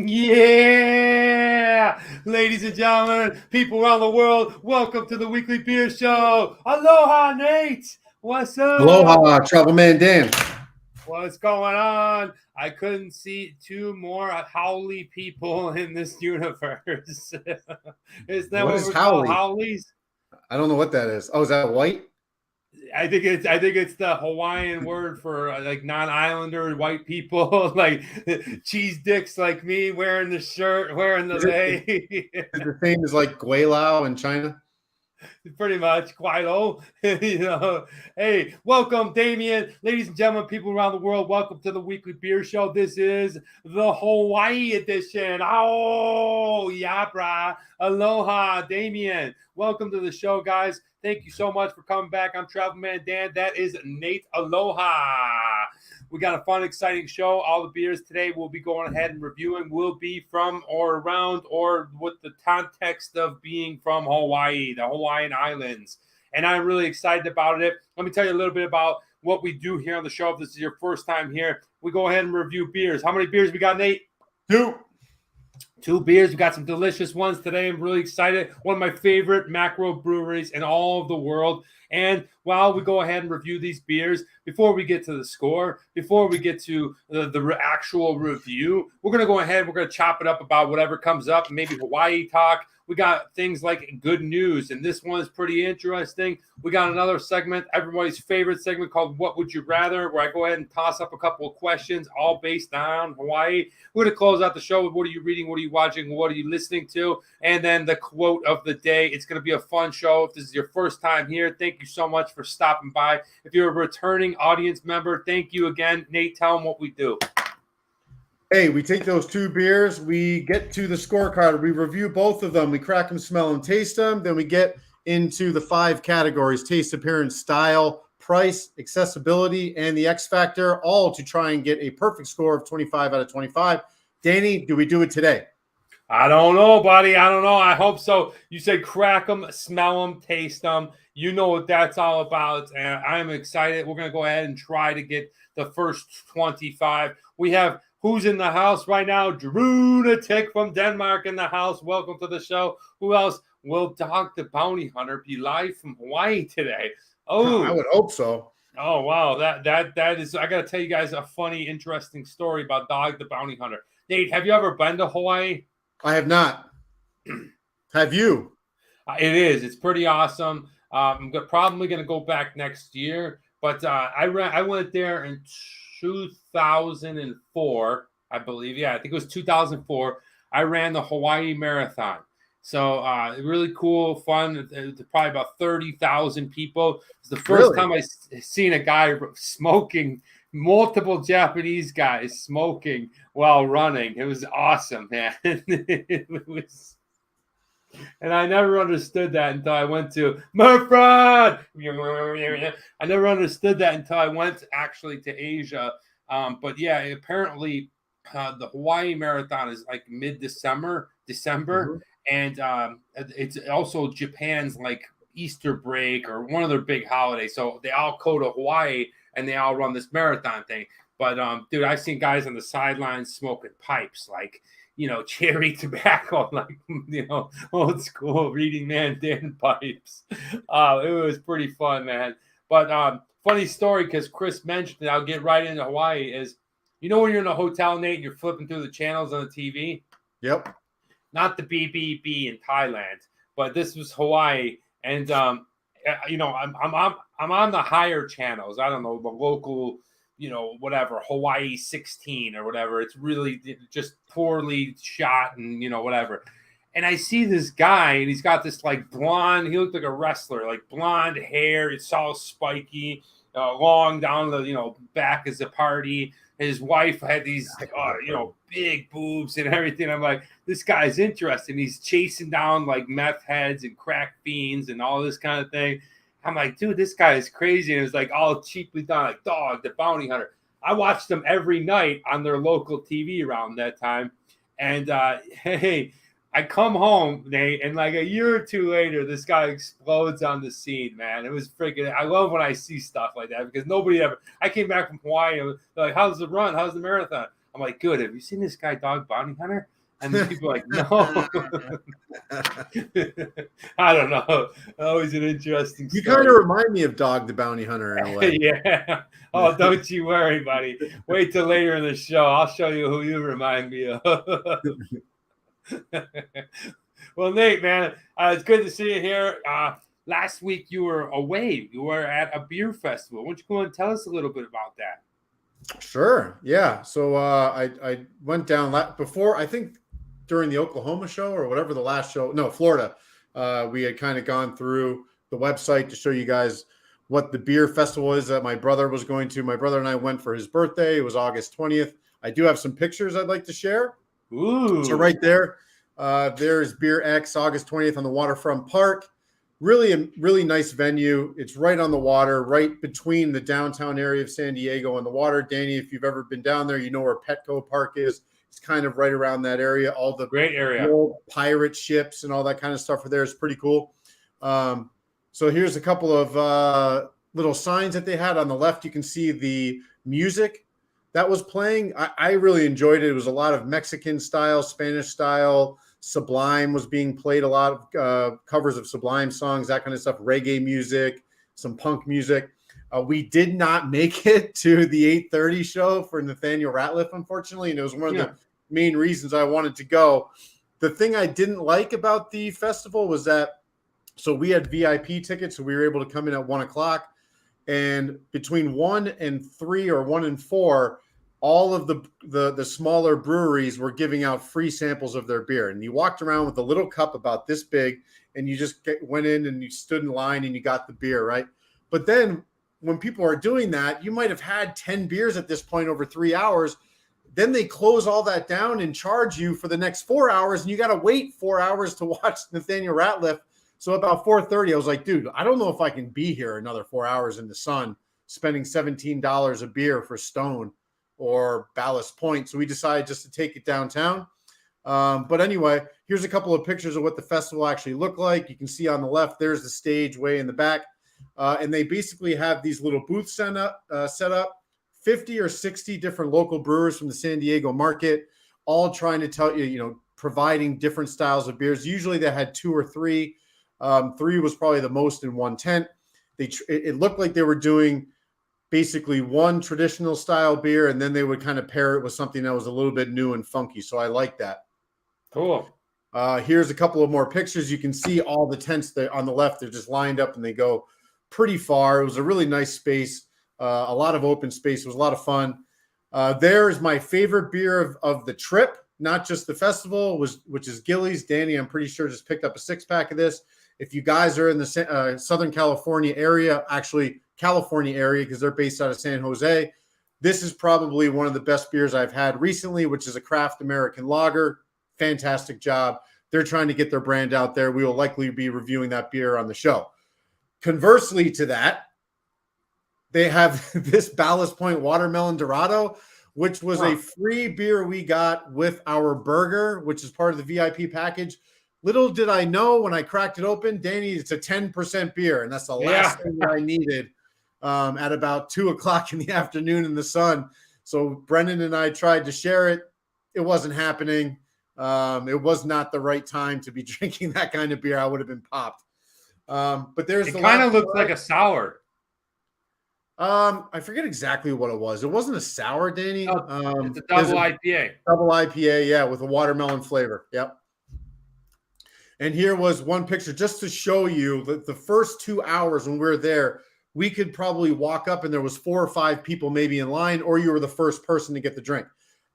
Yeah, ladies and gentlemen, people around the world, welcome to the Weekly Beer Show. Aloha, Nate. What's up? Aloha, Travel Man Dan. What's going on? I couldn't see two more howly people in this universe. Isn't that what is we're called, howly? howlies? I don't know what that is. Oh, is that white? I think it's the Hawaiian word for like non-islander white people, like cheese dicks like me, wearing the shirt, wearing the lei. Is the same as like Guilao in China? Pretty much, Guido. Hey, welcome, Damien. Ladies and gentlemen, people around the world, welcome to the Weekly Beer Show. This is the Hawaii edition. Oh, yeah, brah. Aloha, Damien. Welcome to the show, guys. Thank you so much for coming back. I'm Travel Man Dan. That is Nate. Aloha. We got a fun, exciting show. All the beers today we'll be going ahead and reviewing will be from or around or with the context of being from Hawaii, the Hawaiian Islands. And I'm really excited about it. Let me tell you a little bit about what we do here on the show. If this is your first time here, we go ahead and review beers. How many beers we got, Nate? Two beers. We got some delicious ones today. I'm really excited. One of my favorite macro breweries in all of the world. And while we go ahead and review these beers, before we get to the score, before we get to the actual review, we're going to go ahead. We're going to chop it up about whatever comes up, maybe Hawaii talk. We got things like good news, and this one is pretty interesting. We got another segment, everybody's favorite segment called What Would You Rather, where I go ahead and toss up a couple of questions, all based on Hawaii. We're going to close out the show with what are you reading, what are you watching, what are you listening to, and then the quote of the day. It's going to be a fun show. If this is your first time here, thank you so much for stopping by. If you're a returning audience member, thank you again. Nate, tell them what we do. Hey, we take those two beers, we get to the scorecard, we review both of them, we crack them, smell them, taste them, then we get into the 5 categories: taste, appearance, style, price, accessibility, and the X factor, all to try and get a perfect score of 25 out of 25. Danny, do we do it today? I don't know, buddy. I don't know. I hope so. You said crack them, smell them, taste them. You know what that's all about. And I'm excited. We're going to go ahead and try to get the first 25. We have who's in the house right now? Drunatic from Denmark in the house. Welcome to the show. Who else? Will Dog the Bounty Hunter be live from Hawaii today? Oh, I would hope so. Oh, wow. That is, I got to tell you guys a funny, interesting story about Dog the Bounty Hunter. Nate, have you ever been to Hawaii? I have not. Have you? It is. It's pretty awesome. I'm probably going to go back next year. But I went there in 2004, I believe. Yeah, I think it was 2004. I ran the Hawaii Marathon. So really cool, fun. It's probably about 30,000 people. It's the first time I seen a guy smoking, multiple Japanese guys smoking while running. It was awesome, man. And I never understood that until I went to Murford. I never understood that until I went actually to Asia. But yeah, apparently the Hawaii Marathon is like mid-December. Mm-hmm. And it's also Japan's like Easter break or one of their big holidays. So they all go to Hawaii and they all run this marathon thing. But, dude, I've seen guys on the sidelines smoking pipes, like, cherry tobacco, like, old school Reading Man Dan pipes. It was pretty fun, man. But funny story, because Chris mentioned it, I'll get right into Hawaii, is, when you're in a hotel, Nate, you're flipping through the channels on the TV? Yep. Not the BBB in Thailand, but this was Hawaii. And, I'm on the higher channels. I don't know, the local, whatever, Hawaii 16 or whatever. It's really just poorly shot and, whatever. And I see this guy, and he's got this, like, blonde, he looked like a wrestler, like blonde hair. It's all spiky, long down the, back as a party. His wife had these, big boobs and everything. I'm like, this guy's interesting. He's chasing down, like, meth heads and crack fiends and all this kind of thing. I'm like, dude, this guy is crazy. And it's like all cheaply done, like Dog the Bounty Hunter. I watched them every night on their local TV around that time. And, hey, I come home, Nate, and like a year or two later, this guy explodes on the scene, man. It was freaking, I love when I see stuff like that because nobody ever, I came back from Hawaii and they're like, how's the run? How's the marathon? I'm like, good. Have you seen this guy, Dog Bounty Hunter? And then people are like, no. I don't know. Always an interesting You story. kind of remind me of Dog the Bounty Hunter in a way. Yeah. Oh, don't you worry, buddy. Wait till later in the show. I'll show you who you remind me of. Well, Nate, man, it's good to see you here. Last week you were away. You were at a beer festival. Why don't you go and tell us a little bit about that? Sure. Yeah. So I went down before, I think during the Oklahoma show or whatever the last show, no, Florida. We had kind of gone through the website to show you guys what the beer festival is that my brother was going to. My brother and I went for his birthday. It was August 20th. I do have some pictures I'd like to share. Ooh. So right there, there's Beer X, August 20th on the Waterfront Park. Really, a really nice venue. It's right on the water, right between the downtown area of San Diego and the water. Danny, if you've ever been down there, you know where Petco Park is. It's kind of right around that area. All the great area, old pirate ships and all that kind of stuff are there. It's pretty cool. So here's a couple of little signs that they had on the left. You can see the music that was playing. I really enjoyed it. It was a lot of Mexican style, Spanish style. Sublime was being played, a lot of covers of Sublime songs, that kind of stuff, reggae music, some punk music. We did not make it to the 8:30 show for Nathaniel Ratliff, unfortunately, and it was one of the main reasons I wanted to go. The thing I didn't like about the festival was that, so we had VIP tickets, so we were able to come in at 1 o'clock, and between 1 and 3 or 1 and 4, all of the smaller breweries were giving out free samples of their beer. And you walked around with a little cup about this big, and you just went in and you stood in line and you got the beer, right? But then when people are doing that, you might have had 10 beers at this point over 3 hours. Then they close all that down and charge you for the next 4 hours, and you got to wait 4 hours to watch Nathaniel Ratliff. So about 4:30, I was like, dude, I don't know if I can be here another 4 hours in the sun, spending $17 a beer for Stone or Ballast Point. So we decided just to take it downtown. But anyway, here's a couple of pictures of what the festival actually looked like. You can see on the left, there's the stage way in the back. And they basically have these little booths set up, 50 or 60 different local brewers from the San Diego market, all trying to tell you, providing different styles of beers. Usually they had 2 or 3. 3 was probably the most in one tent. It looked like they were doing basically one traditional style beer, and then they would kind of pair it with something that was a little bit new and funky. So I like that. Cool. Here's a couple of more pictures. You can see all the tents there on the left. They're just lined up and they go pretty far. It was a really nice space, a lot of open space. It was a lot of fun. There's my favorite beer of the trip, not just the festival, which is Gillies. Danny, I'm pretty sure, just picked up a 6-pack of this. If you guys are in the Southern California area, actually California area, because they're based out of San Jose, this is probably one of the best beers I've had recently, which is a craft American lager. Fantastic job. They're trying to get their brand out there. We will likely be reviewing that beer on the show. Conversely to that, they have this Ballast Point Watermelon Dorado, which was a free beer we got with our burger, which is part of the VIP package. Little did I know when I cracked it open, Danny, it's a 10% beer, and that's the last thing that I needed at about 2 o'clock in the afternoon in the sun. So Brendan and I tried to share it. It wasn't happening. It was not the right time to be drinking that kind of beer. I would have been popped. But there's it kind of looks like a sour. I forget exactly what it was. It wasn't a sour, Danny. It's a double IPA. Double IPA, yeah, with a watermelon flavor. Yep. And here was one picture just to show you that the first 2 hours when we were there, we could probably walk up and there was 4 or 5 people maybe in line, or you were the first person to get the drink.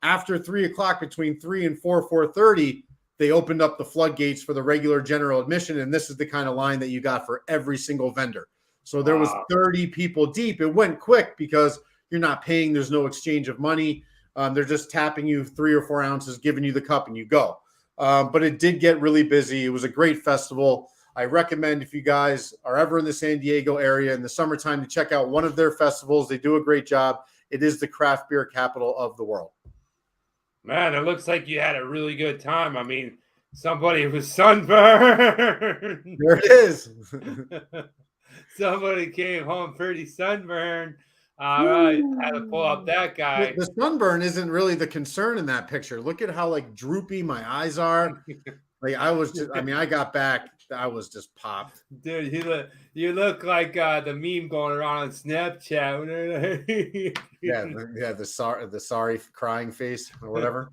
After 3 o'clock, between 3 and 4:30, they opened up the floodgates for the regular general admission, and this is the kind of line that you got for every single vendor. So there was 30 people deep. It went quick because you're not paying. There's no exchange of money. They're just tapping you 3 or 4 ounces, giving you the cup, and you go. But it did get really busy. It was a great festival. I recommend, if you guys are ever in the San Diego area in the summertime, to check out one of their festivals. They do a great job. It is the craft beer capital of the world. Man, it looks like you had a really good time. I mean, somebody was sunburned. There it is. Somebody came home pretty sunburned. All right, had to pull up that guy. The sunburn isn't really the concern in that picture. Look at how like droopy my eyes are. Like I got back, I was just popped. Dude, you look like the meme going around on Snapchat. Yeah, the sorry crying face or whatever.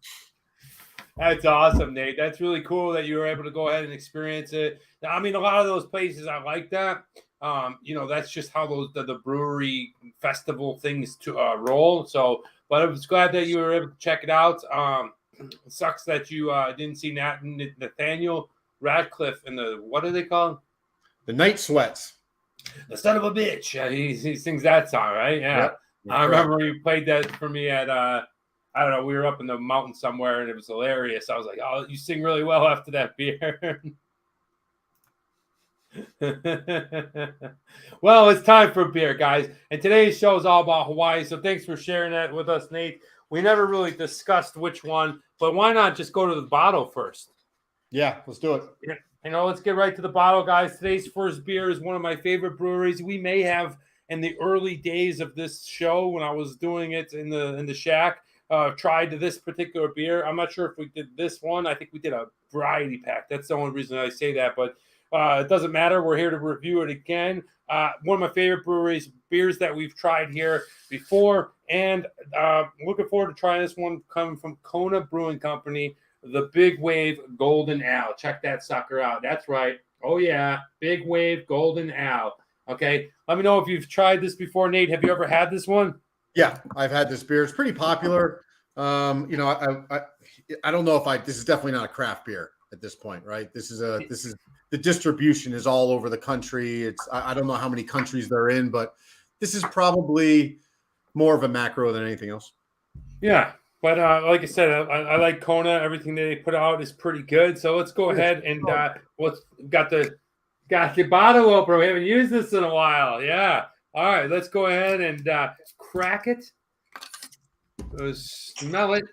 That's awesome, Nate. That's really cool that you were able to go ahead and experience it. I mean, a lot of those places I like that. That's just how the brewery festival things to roll. So, but I was glad that you were able to check it out. It sucks that you didn't see Nathaniel Radcliffe in the, what are they called? The Night Sweats. The son of a bitch. He sings that song, right? Yeah. Yep, I remember you played that for me at I don't know, we were up in the mountain somewhere and it was hilarious. I was like, oh, you sing really well after that beer. Well, it's time for beer, guys. And today's show is all about Hawaii. So thanks for sharing that with us, Nate. We never really discussed which one, but why not just go to the bottle first? Yeah, let's do it. Let's get right to the bottle, guys. Today's first beer is one of my favorite breweries. We may have, in the early days of this show, when I was doing it in the shack, tried this particular beer. I'm not sure if we did this one. I think we did a variety pack. That's the only reason I say that, but it doesn't matter. We're here to review it again. One of my favorite breweries, beers that we've tried here before, and looking forward to trying this one coming from Kona Brewing Company, the Big Wave Golden Ale. Check that sucker out. That's right. Oh, yeah. Big Wave Golden Ale. Okay. Let me know if you've tried this before, Nate. Have you ever had this one? Yeah, I've had this beer. It's pretty popular. I don't know if this is definitely not a craft beer at this point, right? This is the distribution is all over the country. I don't know how many countries they're in, but this is probably more of a macro than anything else. Yeah. But like I said, I like Kona. Everything that they put out is pretty good. So let's go ahead and got the bottle opener. We haven't used this in a while. Yeah. All right. Let's go ahead and crack it. Smell it.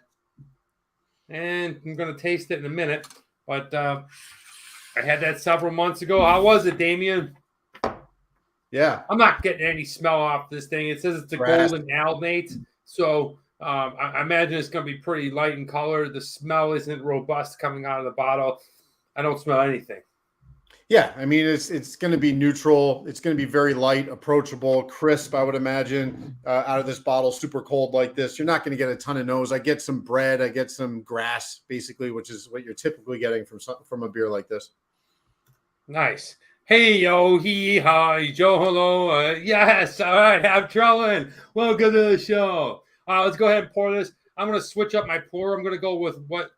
And I'm going to taste it in a minute. But I had that several months ago. How was it, Damien? Yeah. I'm not getting any smell off this thing. It says it's a golden ale, Nate. So I imagine it's going to be pretty light in color. The smell isn't robust coming out of the bottle. I don't smell anything. Yeah, I mean, it's going to be neutral. It's going to be very light, approachable, crisp, I would imagine, out of this bottle, super cold like this. You're not going to get a ton of nose. I get some bread. I get some grass, basically, which is what you're typically getting from a beer like this. Nice. Hey, yo, hee, hi, Joe, hello. Yes, all right, have trolling. Welcome to the show. Let's go ahead and pour this. I'm going to switch up my pour. I'm going to go with what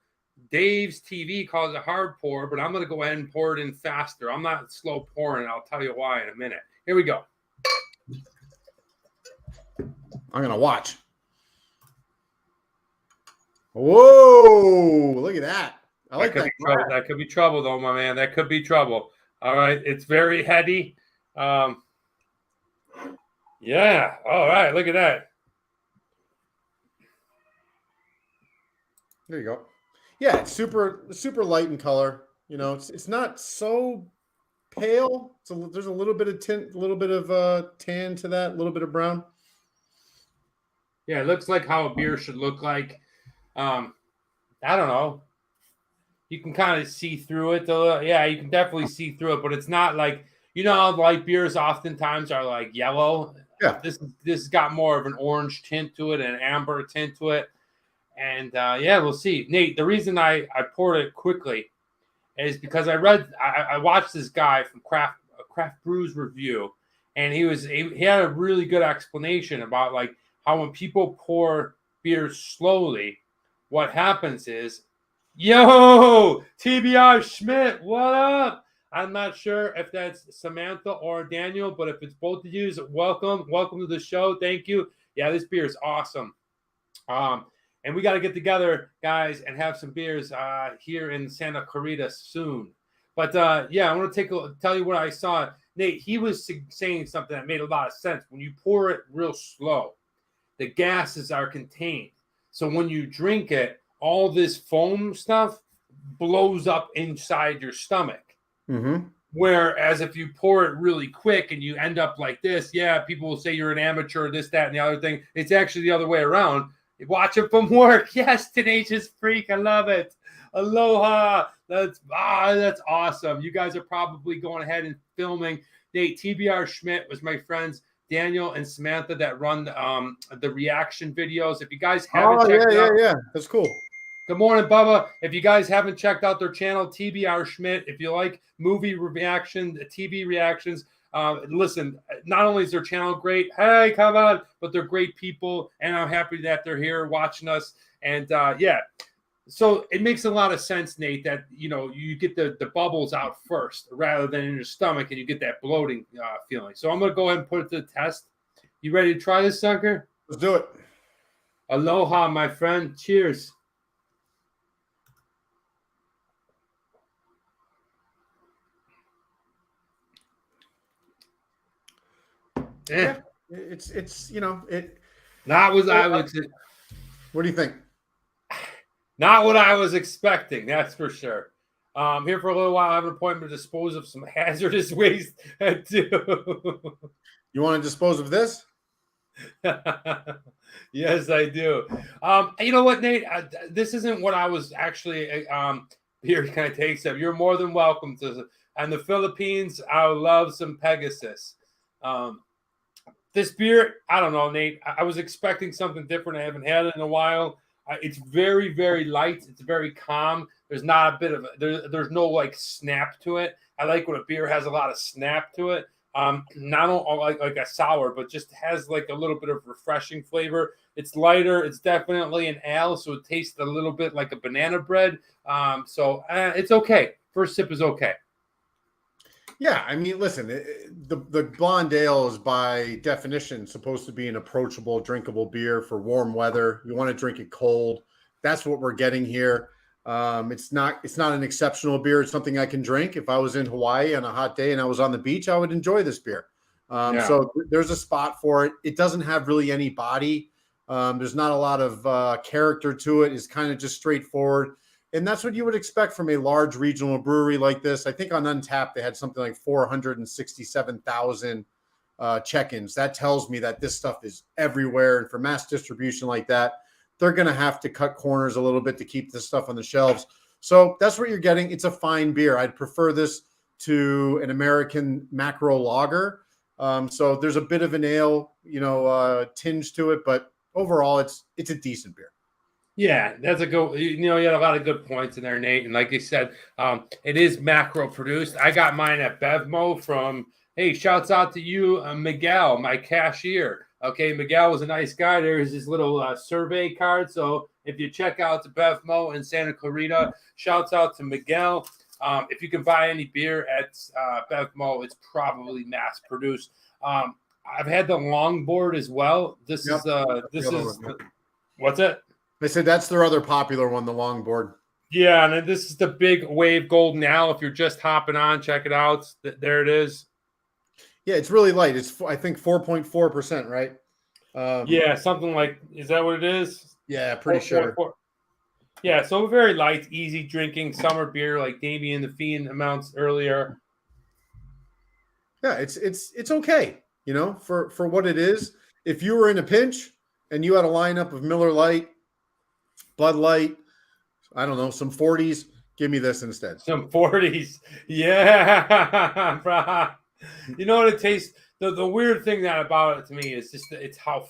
Dave's TV calls a hard pour, but I'm going to go ahead and pour it in faster. I'm not slow pouring. I'll tell you why in a minute. Here we go. I'm going to watch. Whoa, look at that. I like that. That could be trouble, though, my man. That could be trouble. All right. It's very heady. Yeah. All right. Look at that. There you go. Yeah, it's super light in color. You know, it's not so pale. So there's a little bit of tint, a little bit of tan to that, a little bit of brown. Yeah, it looks like how a beer should look like. I don't know. You can kind of see through it. Yeah, you can definitely see through it, but it's not like, how light beers oftentimes are like yellow. Yeah. This got more of an orange tint to it, an amber tint to it. And yeah, we'll see. Nate, the reason I poured it quickly is because I watched this guy from Craft Brews Review, and he had a really good explanation about like how when people pour beers slowly, what happens is, yo, TBR Schmidt, what up? I'm not sure if that's Samantha or Daniel, but if it's both of you, welcome to the show. Thank you. Yeah, this beer is awesome. And we got to get together, guys, and have some beers here in Santa Clarita soon. But, yeah, I want to tell you what I saw. Nate, he was saying something that made a lot of sense. When you pour it real slow, the gases are contained. So when you drink it, all this foam stuff blows up inside your stomach. Mm-hmm. Whereas if you pour it really quick and you end up like this, yeah, people will say you're an amateur, this, that, and the other thing. It's actually the other way around. Watch it from work. Yes, Tenacious Freak. I love it. Aloha. That's awesome. You guys are probably going ahead and filming. Nate, TBR Schmidt was my friends Daniel and Samantha that run the reaction videos. If you guys haven't checked it out, yeah, that's cool. good morning, Bubba. If you guys haven't checked out their channel, TBR Schmidt, if you like movie reaction, TV reactions, listen, not only is their channel great, hey, come on, but they're great people, and I'm happy that they're here watching us. And yeah, so it makes a lot of sense, Nate, that you get the bubbles out first rather than in your stomach, and you get that bloating feeling. So I'm gonna go ahead and put it to the test. You ready to try this sucker? Let's do it. Aloha, my friend. Cheers. Yeah, it's it. Not what I would. What do you think? Not what I was expecting. That's for sure. Here for a little while. I have an appointment to dispose of some hazardous waste too. You want to dispose of this? Yes, I do. You know what, Nate? This isn't what I was actually here. Kind of takes up. You're more than welcome to. And the Philippines, I love some Pegasus. This beer, I don't know, Nate. I was expecting something different. I haven't had it in a while. It's very, very light. It's very calm. There's not a bit of there's no like snap to it. I like when a beer has a lot of snap to it. Not like a sour, but just has like a little bit of refreshing flavor. It's lighter. It's definitely an ale, so it tastes a little bit like a banana bread. So it's okay. First sip is okay. Yeah, I mean, listen, the blonde ale is by definition supposed to be an approachable, drinkable beer for warm weather. You want to drink it cold. That's what we're getting here. It's not an exceptional beer. It's something I can drink. If I was in Hawaii on a hot day and I was on the beach, I would enjoy this beer. So there's a spot for it. It doesn't have really any body. There's not a lot of character to it. It's kind of just straightforward. And that's what you would expect from a large regional brewery like this. I think on Untapped, they had something like 467,000 check-ins. That tells me that this stuff is everywhere. And for mass distribution like that, they're going to have to cut corners a little bit to keep this stuff on the shelves. So that's what you're getting. It's a fine beer. I'd prefer this to an American macro lager. So there's a bit of an ale, tinge to it, but overall, it's a decent beer. Yeah, that's a good. You had a lot of good points in there, Nate. And like you said, it is macro produced. I got mine at Bevmo from. Hey, shouts out to you, Miguel, my cashier. Okay, Miguel was a nice guy. There's his little survey card. So if you check out the Bevmo in Santa Clarita, shouts out to Miguel. If you can buy any beer at Bevmo, it's probably mass produced. I've had the longboard as well. This is what's it? They said that's their other popular one, the longboard. Yeah, and this is the big Wave Golden Ale. If you're just hopping on, check it out. There it is. Yeah, it's really light. It's, I think, 4.4%, right? Yeah, something like, is that what it is? Yeah, pretty sure. 4. Yeah, so very light, easy drinking summer beer like Damien the Fiend announced earlier. Yeah, it's okay, for what it is. If you were in a pinch and you had a lineup of Miller Lite, Bud Light, I don't know, some 40s, give me this instead. Some 40s. Yeah. You know what it tastes? The weird thing about it to me is just it's how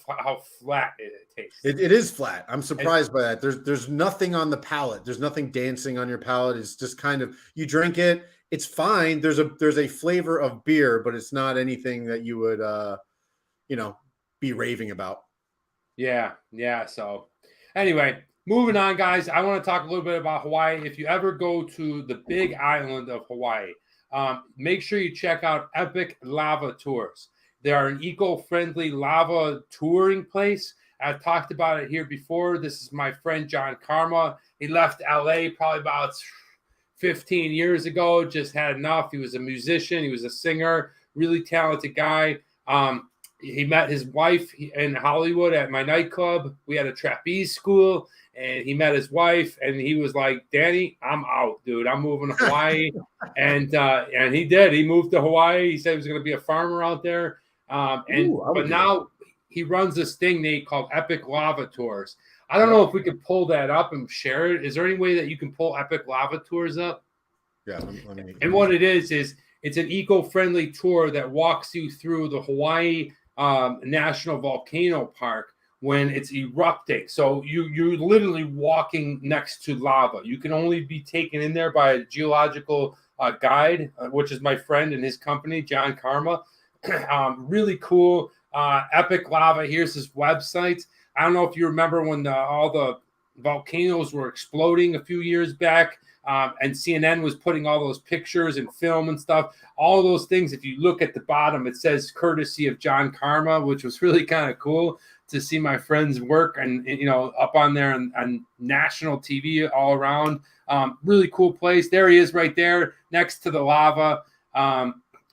flat it tastes. It is flat. I'm surprised by that. There's nothing on the palate. There's nothing dancing on your palate. It's just kind of, you drink it, it's fine. There's a flavor of beer, but it's not anything that you would be raving about. Yeah. So anyway, moving on, guys. I want to talk a little bit about Hawaii. If you ever go to the big island of Hawaii, make sure you check out Epic Lava Tours. They are an eco-friendly lava touring place. I've talked about it here before. This is my friend John Karma. He left LA probably about 15 years ago, just had enough. He was a musician. He was a singer, really talented guy. He met his wife in Hollywood at my nightclub. We had a trapeze school, and he met his wife, and he was like, "Danny, I'm out, dude. I'm moving to Hawaii." and he did. He moved to Hawaii. He said he was going to be a farmer out there. But now he runs this thing, Nate, called Epic Lava Tours. I don't know if we could pull that up and share it. Is there any way that you can pull Epic Lava Tours up? Yeah. And what it is it's an eco-friendly tour that walks you through the Hawaii National Volcano Park when it's erupting. So you're literally walking next to lava. You can only be taken in there by a geological guide, which is my friend and his company, John Karma. Really cool. Epic Lava. Here's his website. I don't know if you remember when all the volcanoes were exploding a few years back. And CNN was putting all those pictures and film and stuff. All those things, if you look at the bottom, it says courtesy of John Karma, which was really kind of cool to see my friend's work and up on there on national TV all around. Really cool place. There he is right there next to the lava.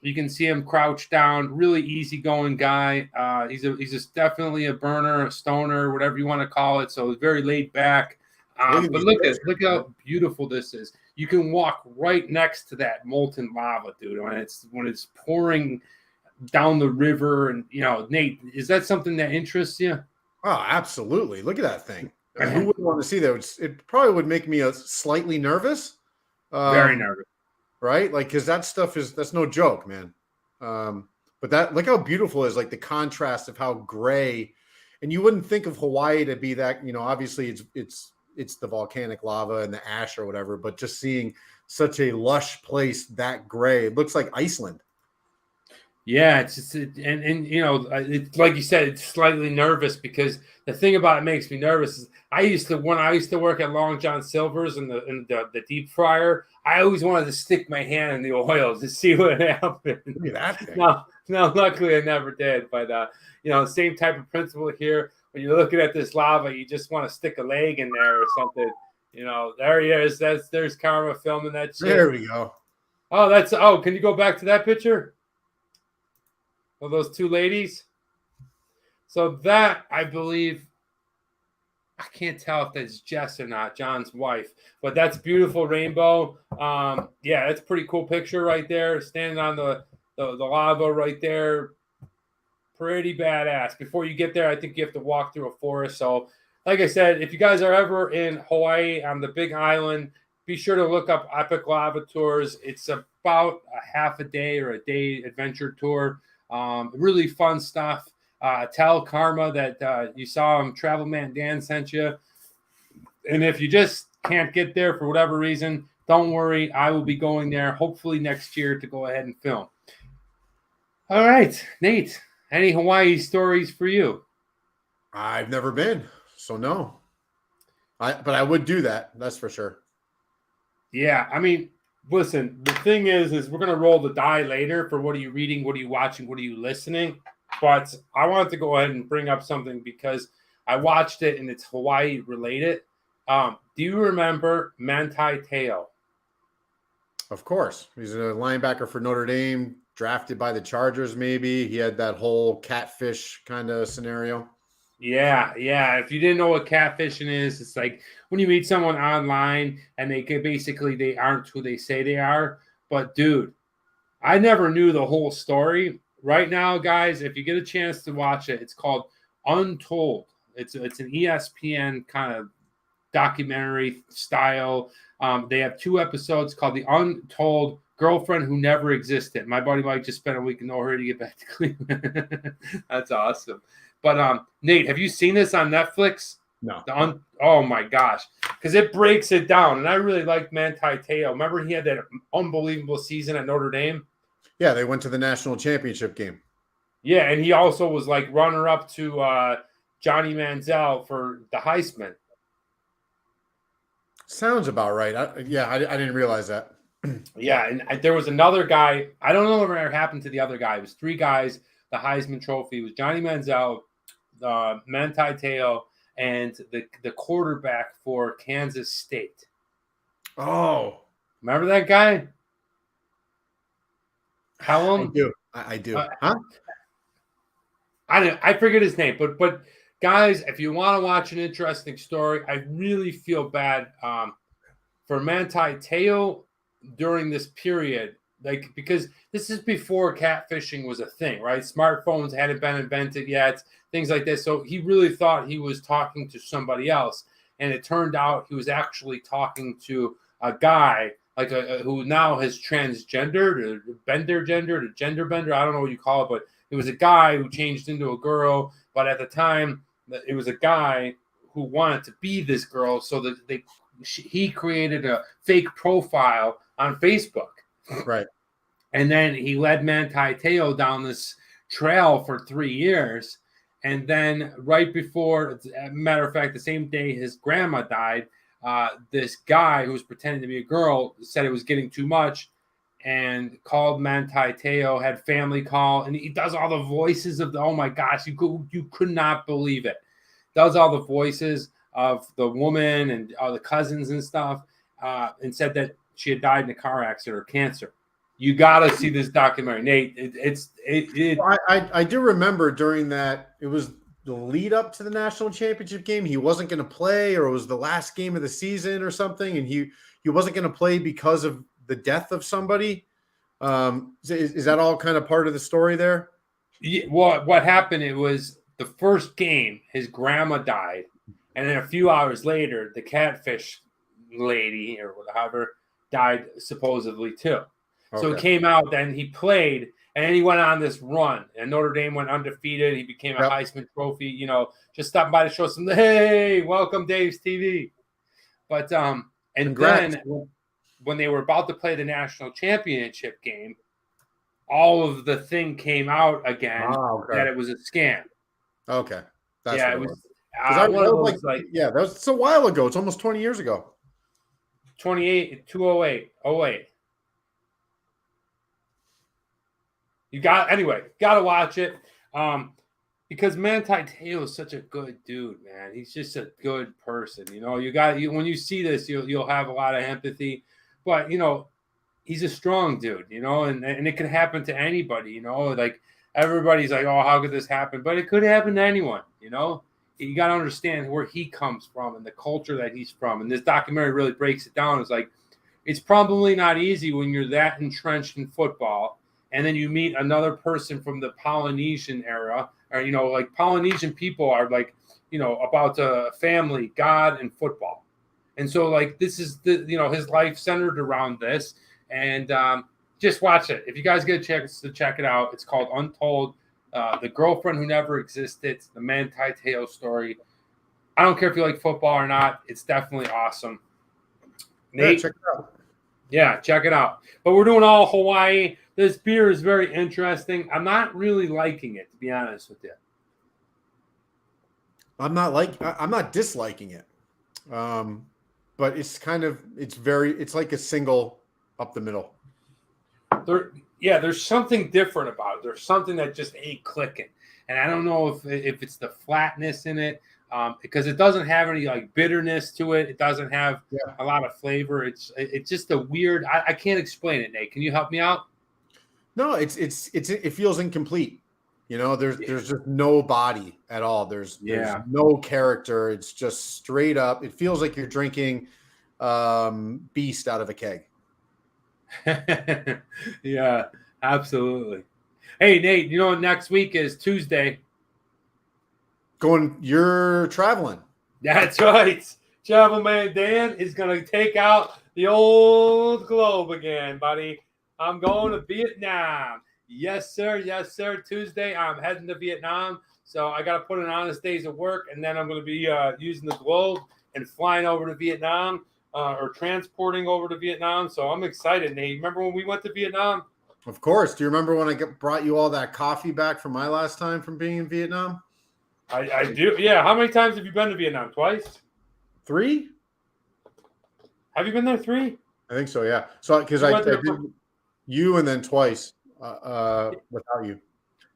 You can see him crouched down. Really easygoing guy. He's definitely a burner, a stoner, whatever you want to call it. So very laid back. But look how beautiful this is. You can walk right next to that molten lava, dude, when it's pouring down the river. And Nate, is that something that interests you? Oh, absolutely. Look at that thing. Who wouldn't want to see that? It probably would make me slightly nervous. Very nervous. Right? Like, because that stuff that's no joke, man. But look how beautiful it is, like the contrast of how gray. And you wouldn't think of Hawaii to be that, obviously it's the volcanic lava and the ash or whatever, but just seeing such a lush place that gray, it looks like Iceland. Yeah, it's just it's like you said, it's slightly nervous because the thing about it makes me nervous is when I used to work at Long John Silver's in the deep fryer, I always wanted to stick my hand in the oil to see what happened. Look at that thing. No, luckily I never did. But same type of principle here. When you're looking at this lava, you just want to stick a leg in there or something. There he is. There's Karma filming that shit. There we go. Oh, can you go back to that picture? Of those two ladies? So that, I believe, I can't tell if that's Jess or not, John's wife, but that's beautiful rainbow. Yeah, that's a pretty cool picture right there, standing on the lava right there. Pretty badass. Before you get there, I think you have to walk through a forest. So, like I said, if you guys are ever in Hawaii on the Big Island, be sure to look up Epic Lava Tours. It's about a half a day or a day adventure tour. Really fun stuff. Tell Karma that you saw him. Travel Man Dan sent you. And if you just can't get there for whatever reason, don't worry. I will be going there hopefully next year to go ahead and film. All right, Nate. Any Hawaii stories for you? I've never been, so no. But I would do that. That's for sure. Yeah, I mean, listen. The thing is we're gonna roll the die later for what are you reading, what are you watching, what are you listening. But I wanted to go ahead and bring up something because I watched it and it's Hawaii related. Do you remember Manti Te'o? Of course, he's a linebacker for Notre Dame. Drafted by the Chargers, maybe. He had that whole catfish kind of scenario. Yeah. If you didn't know what catfishing is, it's like when you meet someone online and they aren't who they say they are. But dude, I never knew the whole story. Right now, guys, if you get a chance to watch it, it's called Untold. It's an ESPN kind of documentary style. They have 2 episodes called The Untold Girlfriend Who Never Existed. My buddy Mike just spent a week in O'Hare to get back to Cleveland. That's awesome. But Nate, have you seen this on Netflix? No. Oh my gosh, because it breaks it down, and I really liked Manti Te'o. Remember, he had that unbelievable season at Notre Dame. Yeah, they went to the national championship game. Yeah, and he also was like runner-up to Johnny Manziel for the Heisman. Sounds about right. I didn't realize that. Yeah, and there was another guy. I don't know what happened to the other guy. It was 3 guys. The Heisman Trophy. It was Johnny Manziel, Manti Te'o, and the quarterback for Kansas State. Oh, remember that guy? Callum? I do. Huh? I forget his name, but guys, if you want to watch an interesting story, I really feel bad for Manti Te'o during this period, like because this is before catfishing was a thing, right? Smartphones hadn't been invented yet, things like this. So he really thought he was talking to somebody else, and it turned out he was actually talking to a guy like who now has transgendered or gendered or gender bender. I don't know what you call it, but it was a guy who changed into a girl. But at the time, it was a guy who wanted to be this girl, so that he created a fake profile on Facebook. Right. And then he led Manti Te'o down this trail for 3 years. And then right before, matter of fact, the same day his grandma died, this guy who was pretending to be a girl said it was getting too much and called Manti Te'o, had family call, and he does all the voices of the, oh my gosh, you could not believe it. Does all the voices of the woman and all the cousins and stuff, and said that she had died in a car accident or cancer. You got to see this documentary, Nate. I do remember during that, it was the lead up to the national championship game. He wasn't going to play, or it was the last game of the season or something, and he wasn't going to play because of the death of somebody. Is that all kind of part of the story there? Yeah, what happened? It was the first game. His grandma died, and then a few hours later, the catfish lady or whatever died supposedly too. Okay. So it came out. Then he played, and then he went on this run. And Notre Dame went undefeated. He became a Heisman Trophy. You know, just stopping by to show some. Hey, welcome Dave's TV. But and Congrats. Then when they were about to play the national championship game, all of the thing came out again that it was a scam. Okay. That's it was. That was a while ago. It's almost 20 years ago. 208. You got to watch it. Because Manti Te'o is such a good dude, man. He's just a good person. You know, when you see this, you'll have a lot of empathy. But, you know, he's a strong dude, you know, and it can happen to anybody, you know, like everybody's like, oh, how could this happen? But it could happen to anyone, you know. You got to understand where he comes from and the culture that he's from. And this documentary really breaks it down. It's like, it's probably not easy when you're that entrenched in football and then you meet another person from the Polynesian era, or, you know, like Polynesian people are like, you know, about family, God, and football. And so, like, this is his life centered around this. And just watch it. If you guys get a chance to check it out, it's called Untold, The Girlfriend Who Never Existed, the Manti Te'o story. I don't care if you like football or not. It's definitely awesome. Nate, check it out. Yeah, check it out. But we're doing all Hawaii. This beer is very interesting. I'm not really liking it, to be honest with you. I'm not disliking it. But it's like a single up the middle. There's something different about it. There's something that just ain't clicking. And I don't know if it's the flatness in it, because it doesn't have any like bitterness to it. It doesn't have a lot of flavor. It's just a weird, I can't explain it, Nate. Can you help me out? No, it feels incomplete. You know, there's just no body at all. There's no character. It's just straight up. It feels like you're drinking Beast out of a keg. Yeah, absolutely. Hey, Nate, you know what next week is? Tuesday. You're traveling. That's right. Travel Man Dan is going to take out the old globe again, buddy. I'm going to Vietnam. Yes, sir. Yes, sir. Tuesday, I'm heading to Vietnam. So I got to put in honest days of work, and then I'm going to be using the globe and flying over to Vietnam or transporting over to Vietnam. So I'm excited, Nate. Remember when we went to Vietnam? Of course. Do you remember when I brought you all that coffee back from my last time from being in Vietnam? I do. Yeah. How many times have you been to Vietnam? Twice? 3? Have you been there 3? I think so, yeah. So because I did you and then twice without you.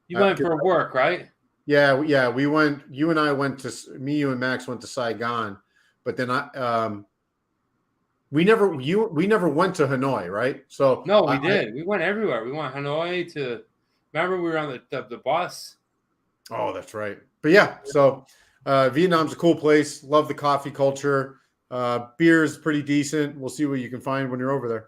You went for work, right? Yeah. We went. You and I went to you and Max went to Saigon, but then we never went to Hanoi, right? So no, we did. We went everywhere. We went Hanoi to. Remember, we were on the bus. Oh, that's right. But yeah, so Vietnam's a cool place. Love the coffee culture. Beer is pretty decent. We'll see what you can find when you're over there.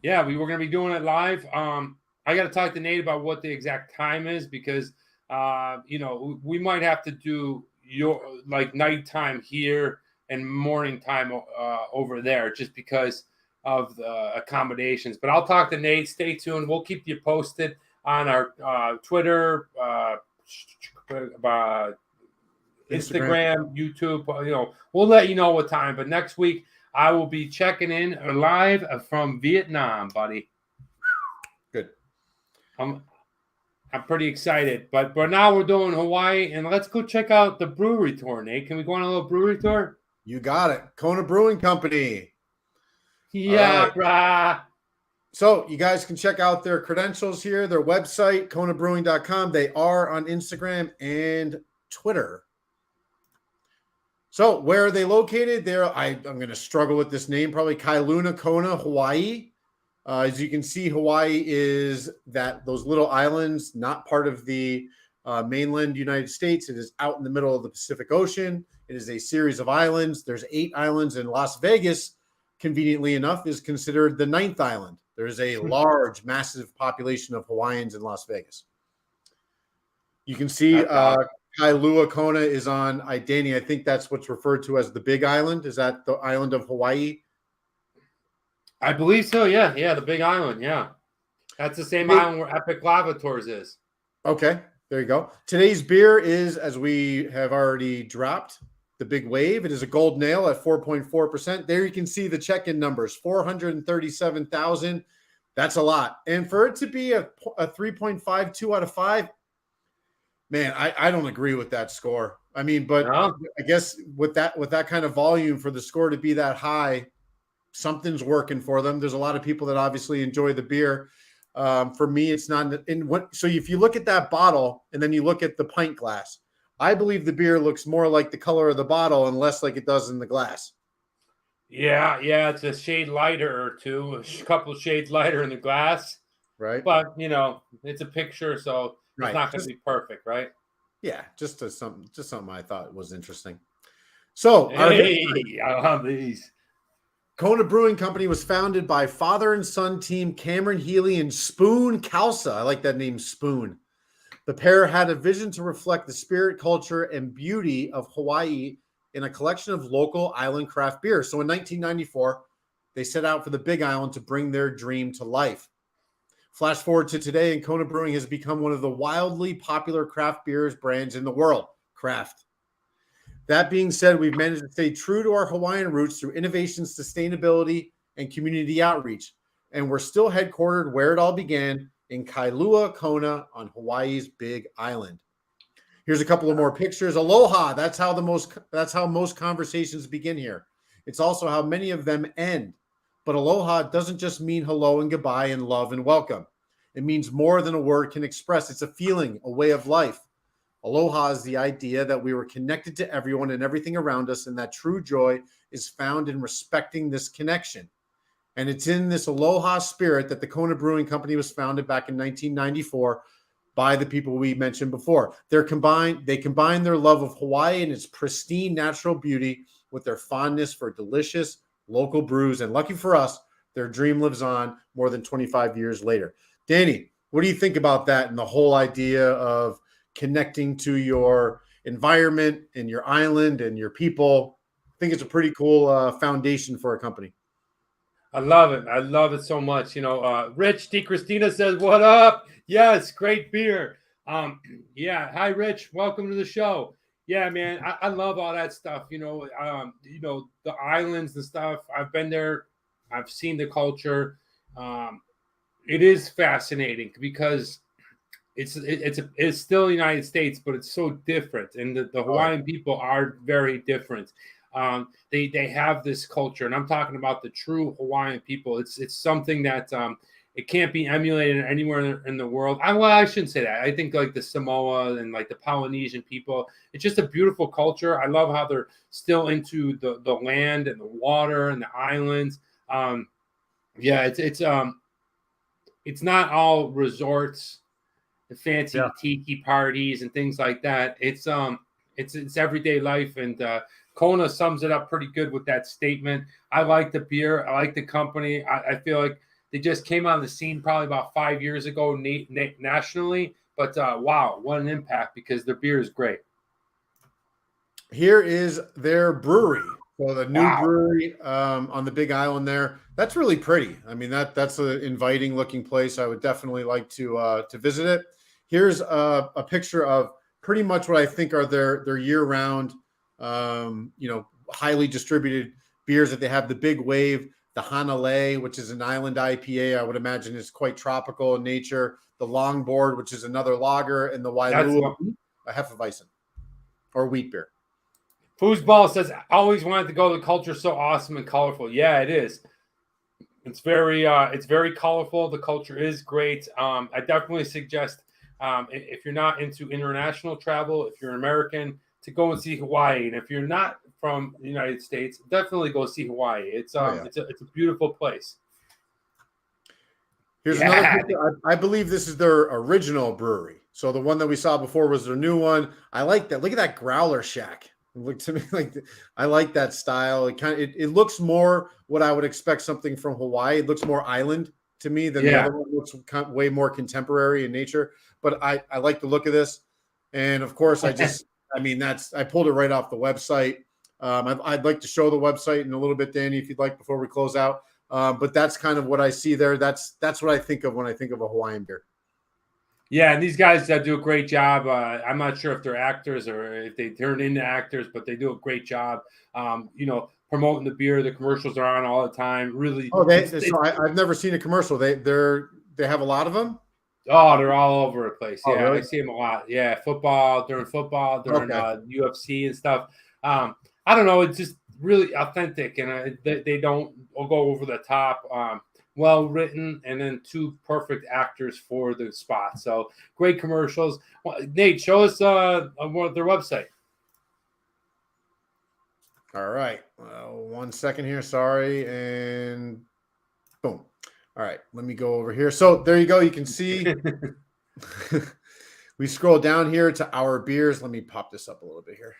Yeah, we were going to be doing it live. I got to talk to Nate about what the exact time is because, we might have to do your like nighttime here and morning time over there just because of the accommodations. But I'll talk to Nate. Stay tuned. We'll keep you posted on our Twitter, Instagram, YouTube. We'll let you know what time. But next week, I will be checking in live from Vietnam, buddy. Good. I'm pretty excited. But now we're doing Hawaii, and let's go check out the brewery tour, Nate. Can we go on a little brewery tour? You got it. Kona Brewing Company. Yeah, brah. So you guys can check out their credentials here, their website, konabrewing.com. They are on Instagram and Twitter. So where are they located? I'm going to struggle with this name, probably Kailua Kona, Hawaii. As you can see, Hawaii is those little islands, not part of the mainland United States. It is out in the middle of the Pacific Ocean. It is a series of islands. There's 8 islands, and Las Vegas, conveniently enough, is considered the 9th island. There's a large, massive population of Hawaiians in Las Vegas. You can see Kailua Kona is on Danny. I think that's what's referred to as the Big Island. Is that the island of Hawaii? I believe so. Yeah. The Big Island. Yeah. That's the same island where Epic Lava Tours is. Okay. There you go. Today's beer is, as we have already dropped, the Big Wave. It is a gold nail at 4.4%. There you can see the check-in numbers, 437,000. That's a lot. And for it to be a 3.52 out of 5, man, I don't agree with that score. I mean, but no. I guess with that kind of volume, for the score to be that high, something's working for them. There's a lot of people that obviously enjoy the beer. For me, it's not. So if you look at that bottle and then you look at the pint glass, I believe the beer looks more like the color of the bottle and less like it does in the glass. Yeah, it's a shade lighter or two, a couple of shades lighter in the glass. Right. But, it's a picture, so it's not going to be perfect, right? Yeah, just something I thought was interesting. So, I love these. Kona Brewing Company was founded by father and son team Cameron Healy and Spoon Kalsa. I like that name, Spoon. The pair had a vision to reflect the spirit, culture, and beauty of Hawaii in a collection of local island craft beer. So in 1994, they set out for the Big Island to bring their dream to life. Flash forward to today, and Kona Brewing has become one of the wildly popular craft beers brands in the world. Craft. That being said, we've managed to stay true to our Hawaiian roots through innovation, sustainability, and community outreach. And we're still headquartered where it all began, in Kailua Kona on Hawaii's Big Island. Here's a couple of more pictures. Aloha. That's how most conversations begin here. It's also how many of them end. But aloha doesn't just mean hello and goodbye and love and welcome. It means more than a word can express. It's a feeling, a way of life. Aloha is the idea that we were connected to everyone and everything around us, and that true joy is found in respecting this connection. And it's in this aloha spirit that the Kona Brewing Company was founded back in 1994 by the people we mentioned before. They combine their love of Hawaii and its pristine natural beauty with their fondness for delicious local brews. And lucky for us, their dream lives on more than 25 years later. Danny, what do you think about that and the whole idea of connecting to your environment and your island and your people? I think it's a pretty cool foundation for a company. I love it. I love it so much. Rich D. Christina says, "What up? Yes, great beer." Hi, Rich. Welcome to the show. Yeah, man, I love all that stuff. The islands and stuff. I've been there. I've seen the culture. It is fascinating because it's still the United States, but it's so different, and the Hawaiian people are very different. They have this culture, and I'm talking about the true Hawaiian people. It's something that it can't be emulated anywhere in the world. I shouldn't say that. I think like the Samoa and like the Polynesian people, it's just a beautiful culture. I love how they're still into the land and the water and the islands. It's not all resorts. the fancy tiki parties and things like that. It's everyday life, and Kona sums it up pretty good with that statement. I like the beer. I like the company. I feel like they just came on the scene probably about 5 years ago nationally, but wow, what an impact, because their beer is great. Here is their brewery. So the new brewery on the Big Island there. That's really pretty. I mean, that's an inviting looking place. I would definitely like to visit it. Here's a picture of pretty much what I think are their year-round, highly distributed beers that they have. The Big Wave, the Hanalei, which is an island IPA, I would imagine is quite tropical in nature. The Longboard, which is another lager, and the Wailua, a Hefeweizen or wheat beer. Foosball says, always wanted to go. The culture so awesome and colorful. Yeah, it is. It's very colorful. The culture is great. I definitely suggest, if you're not into international travel, if you're American, to go and see Hawaii. And if you're not from the United States, definitely go see Hawaii. It's a beautiful place. Here's another picture. I believe this is their original brewery. So the one that we saw before was their new one. I like that. Look at that growler shack. It looked to me like I like that style. It looks more what I would expect something from Hawaii. It looks more island to me than the other one. It looks way more contemporary in nature. But I like the look of this. And of course, I pulled it right off the website. I'd like to show the website in a little bit, Danny, if you'd like, before we close out. But that's kind of what I see there. That's what I think of when I think of a Hawaiian beer. Yeah, and these guys do a great job. I'm not sure if they're actors or if they turn into actors, but they do a great job. Promoting the beer. The commercials are on all the time. Really. Oh, I've never seen a commercial. They have a lot of them. Oh, they're all over the place. Oh, yeah, really? I see them a lot. Yeah, during UFC and stuff. I don't know. It's just really authentic, and they don't go over the top. Well written, and then two perfect actors for the spot. So great commercials. Well, Nate, show us their website. All right. 1 second here. Sorry. And boom. All right. Let me go over here. So there you go. You can see we scroll down here to our beers. Let me pop this up a little bit here.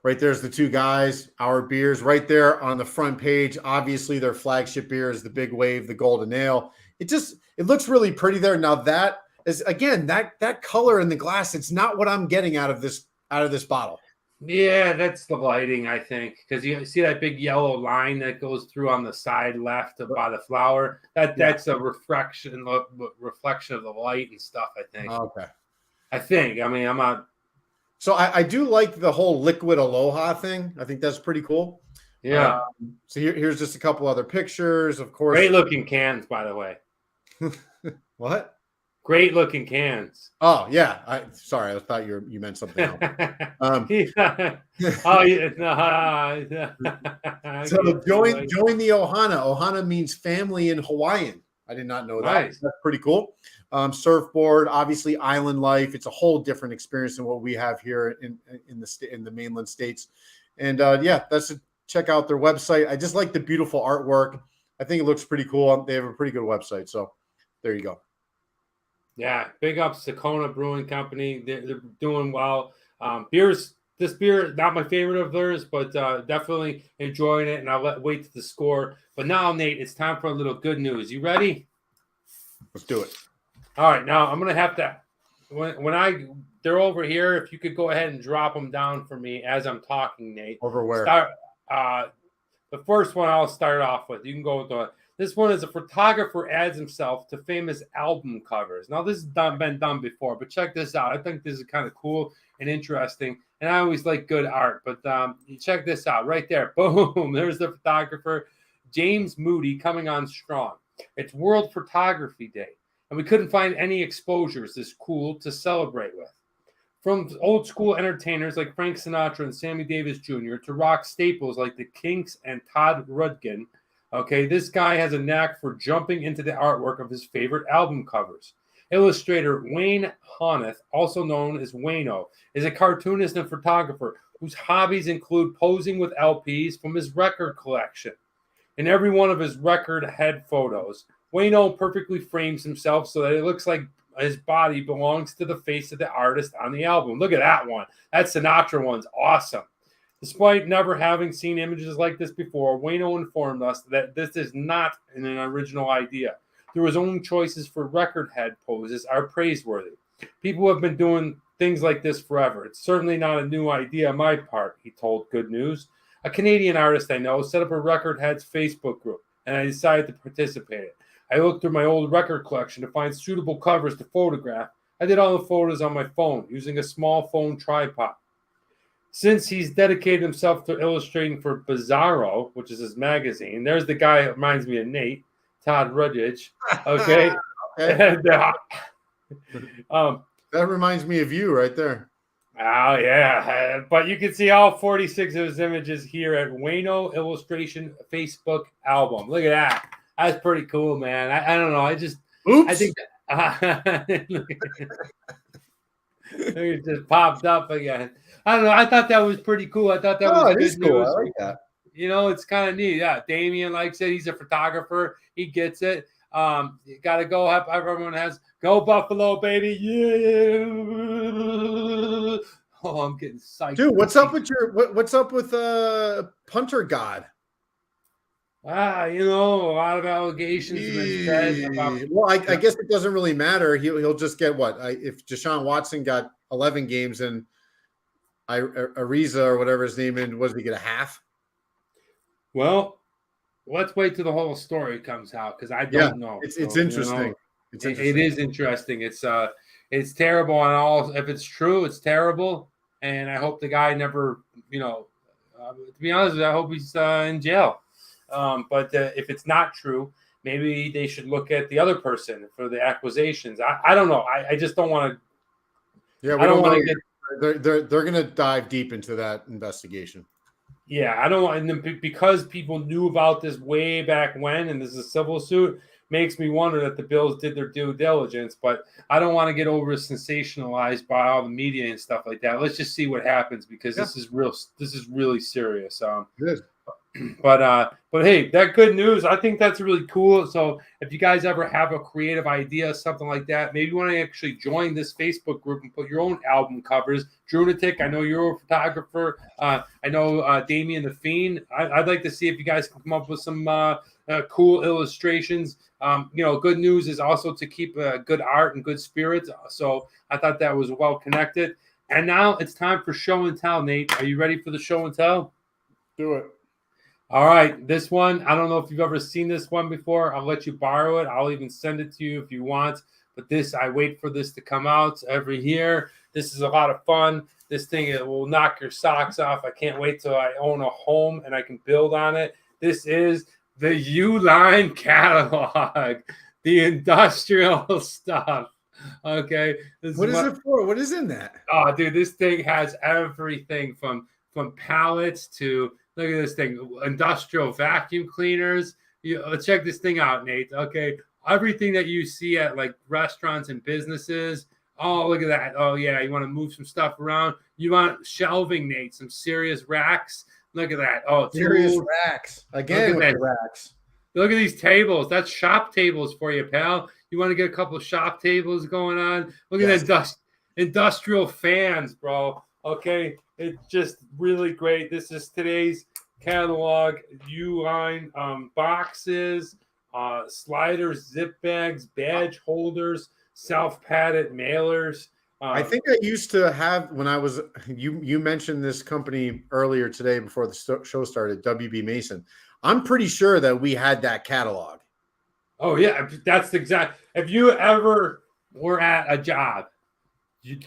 Right there's the two guys, our beers right there on the front page. Obviously, their flagship beer is the Big Wave, the Golden Ale. It looks really pretty there. Now that is, again, that color in the glass, it's not what I'm getting out of this bottle. Yeah, that's the lighting, I think, because you see that big yellow line that goes through on the side left by the flower. That's a reflection of the light and stuff, I think. Okay. I mean, I'm not. So I do like the whole liquid aloha thing. I think that's pretty cool. Yeah. So here's just a couple other pictures, of course. Great looking cans, by the way. What? Great looking cans. Oh yeah. I thought you meant something else. Oh yeah. So join the Ohana. Ohana means family in Hawaiian. I did not know that. Nice. That's pretty cool. Surfboard, obviously island life. It's a whole different experience than what we have here in the mainland states. And check out their website. I just like the beautiful artwork. I think it looks pretty cool. They have a pretty good website. So there you go. Yeah, big ups to Kona Brewing Company. They're doing well. This beer, not my favorite of theirs, but definitely enjoying it. And I'll wait to the score. But now, Nate, it's time for a little good news. You ready? Let's do it. All right, now I'm gonna have to. They're over here. If you could go ahead and drop them down for me as I'm talking, Nate. Over where? The first one I'll start off with. You can go with this one is a photographer adds himself to famous album covers. Now, this has been done before, but check this out. I think this is kind of cool and interesting, and I always like good art. But check this out right there. Boom. There's the photographer, James Moody, coming on strong. It's World Photography Day, and we couldn't find any exposures this cool to celebrate with. From old school entertainers like Frank Sinatra and Sammy Davis Jr. to rock staples like the Kinks and Todd Rundgren, okay, this guy has a knack for jumping into the artwork of his favorite album covers. Illustrator Wayne Honeth, also known as Wayno, is a cartoonist and photographer whose hobbies include posing with LPs from his record collection. In every one of his record head photos, Wayno perfectly frames himself so that it looks like his body belongs to the face of the artist on the album. Look at that one. That Sinatra one's awesome. Despite never having seen images like this before, Wayno informed us that this is not an original idea. His own choices for record head poses are praiseworthy. People have been doing things like this forever. It's certainly not a new idea on my part, he told Good News. A Canadian artist I know set up a record heads Facebook group, and I decided to participate in it. I looked through my old record collection to find suitable covers to photograph. I did all the photos on my phone using a small phone tripod. Since he's dedicated himself to illustrating for Bizarro, which is his magazine, there's the guy that reminds me of Nate, Todd Rudgich. Okay. Okay. And, That reminds me of you right there. Oh, yeah. But you can see all 46 of his images here at Wayno Illustration Facebook album. Look at that. That's pretty cool, man. I don't know. Oops. I think it just popped up again. I don't know. I thought that was pretty cool. I thought that was it is good cool. news. I like that. You know, it's kind of neat. Yeah, Damien likes it. He's a photographer. He gets it. You got to go. Everyone has go Buffalo, baby. Yeah. Oh, I'm getting psyched. Dude, what's up with Punter God? You know, a lot of allegations have been said about. Well, I guess it doesn't really matter. He'll just get what? If Deshaun Watson got 11 games and Ariza or whatever his name is, what did he get, a half? Well, let's wait till the whole story comes out because I don't know. It's interesting. You know, it's interesting. It is interesting. It's terrible on all. If it's true, it's terrible, and I hope the guy never. You know, to be honest, I hope he's in jail. But if it's not true, maybe they should look at the other person for the accusations. I don't know. I just don't want to. Yeah, we don't want to get. They're going to dive deep into that investigation. Yeah, I don't want, and because people knew about this way back when, and this is a civil suit, makes me wonder that the Bills did their due diligence. But I don't want to get over sensationalized by all the media and stuff like that. Let's just see what happens because this is real. This is really serious. Good. But hey, that good news. I think that's really cool. So if you guys ever have a creative idea, something like that, maybe you want to actually join this Facebook group and put your own album covers. Drunatic, I know you're a photographer. I know Damien the Fiend. I'd like to see if you guys can come up with some cool illustrations. You know, good news is also to keep good art and good spirits. So I thought that was well connected. And now it's time for show and tell. Nate, are you ready for the show and tell? Do it. All right, this one, I don't know if you've ever seen this one before. I'll let you borrow it. I'll even send it to you if you want. But I wait for this to come out every year. This is a lot of fun. This thing, it will knock your socks off. I can't wait till I own a home and I can build on it. This is the U-Line catalog, the industrial stuff. Okay. What is it for? What is in that? Oh, dude, this thing has everything from pallets to, look at this thing, industrial vacuum cleaners. Check this thing out, Nate. Okay. Everything that you see at like restaurants and businesses. Oh, look at that. Oh, yeah. You want to move some stuff around. You want shelving, Nate, some serious racks. Look at that. Oh, serious racks. Again, with the racks. Look at these tables. That's shop tables for you, pal. You want to get a couple of shop tables going on? Look at that industrial fans, bro. Okay. It's just really great. This is today's catalog. U-Line boxes, sliders, zip bags, badge holders, self-padded mailers. I think I used to have, when I was, you mentioned this company earlier today before the show started, WB Mason. I'm pretty sure that we had that catalog. Oh, yeah. That's exact. If you ever were at a job,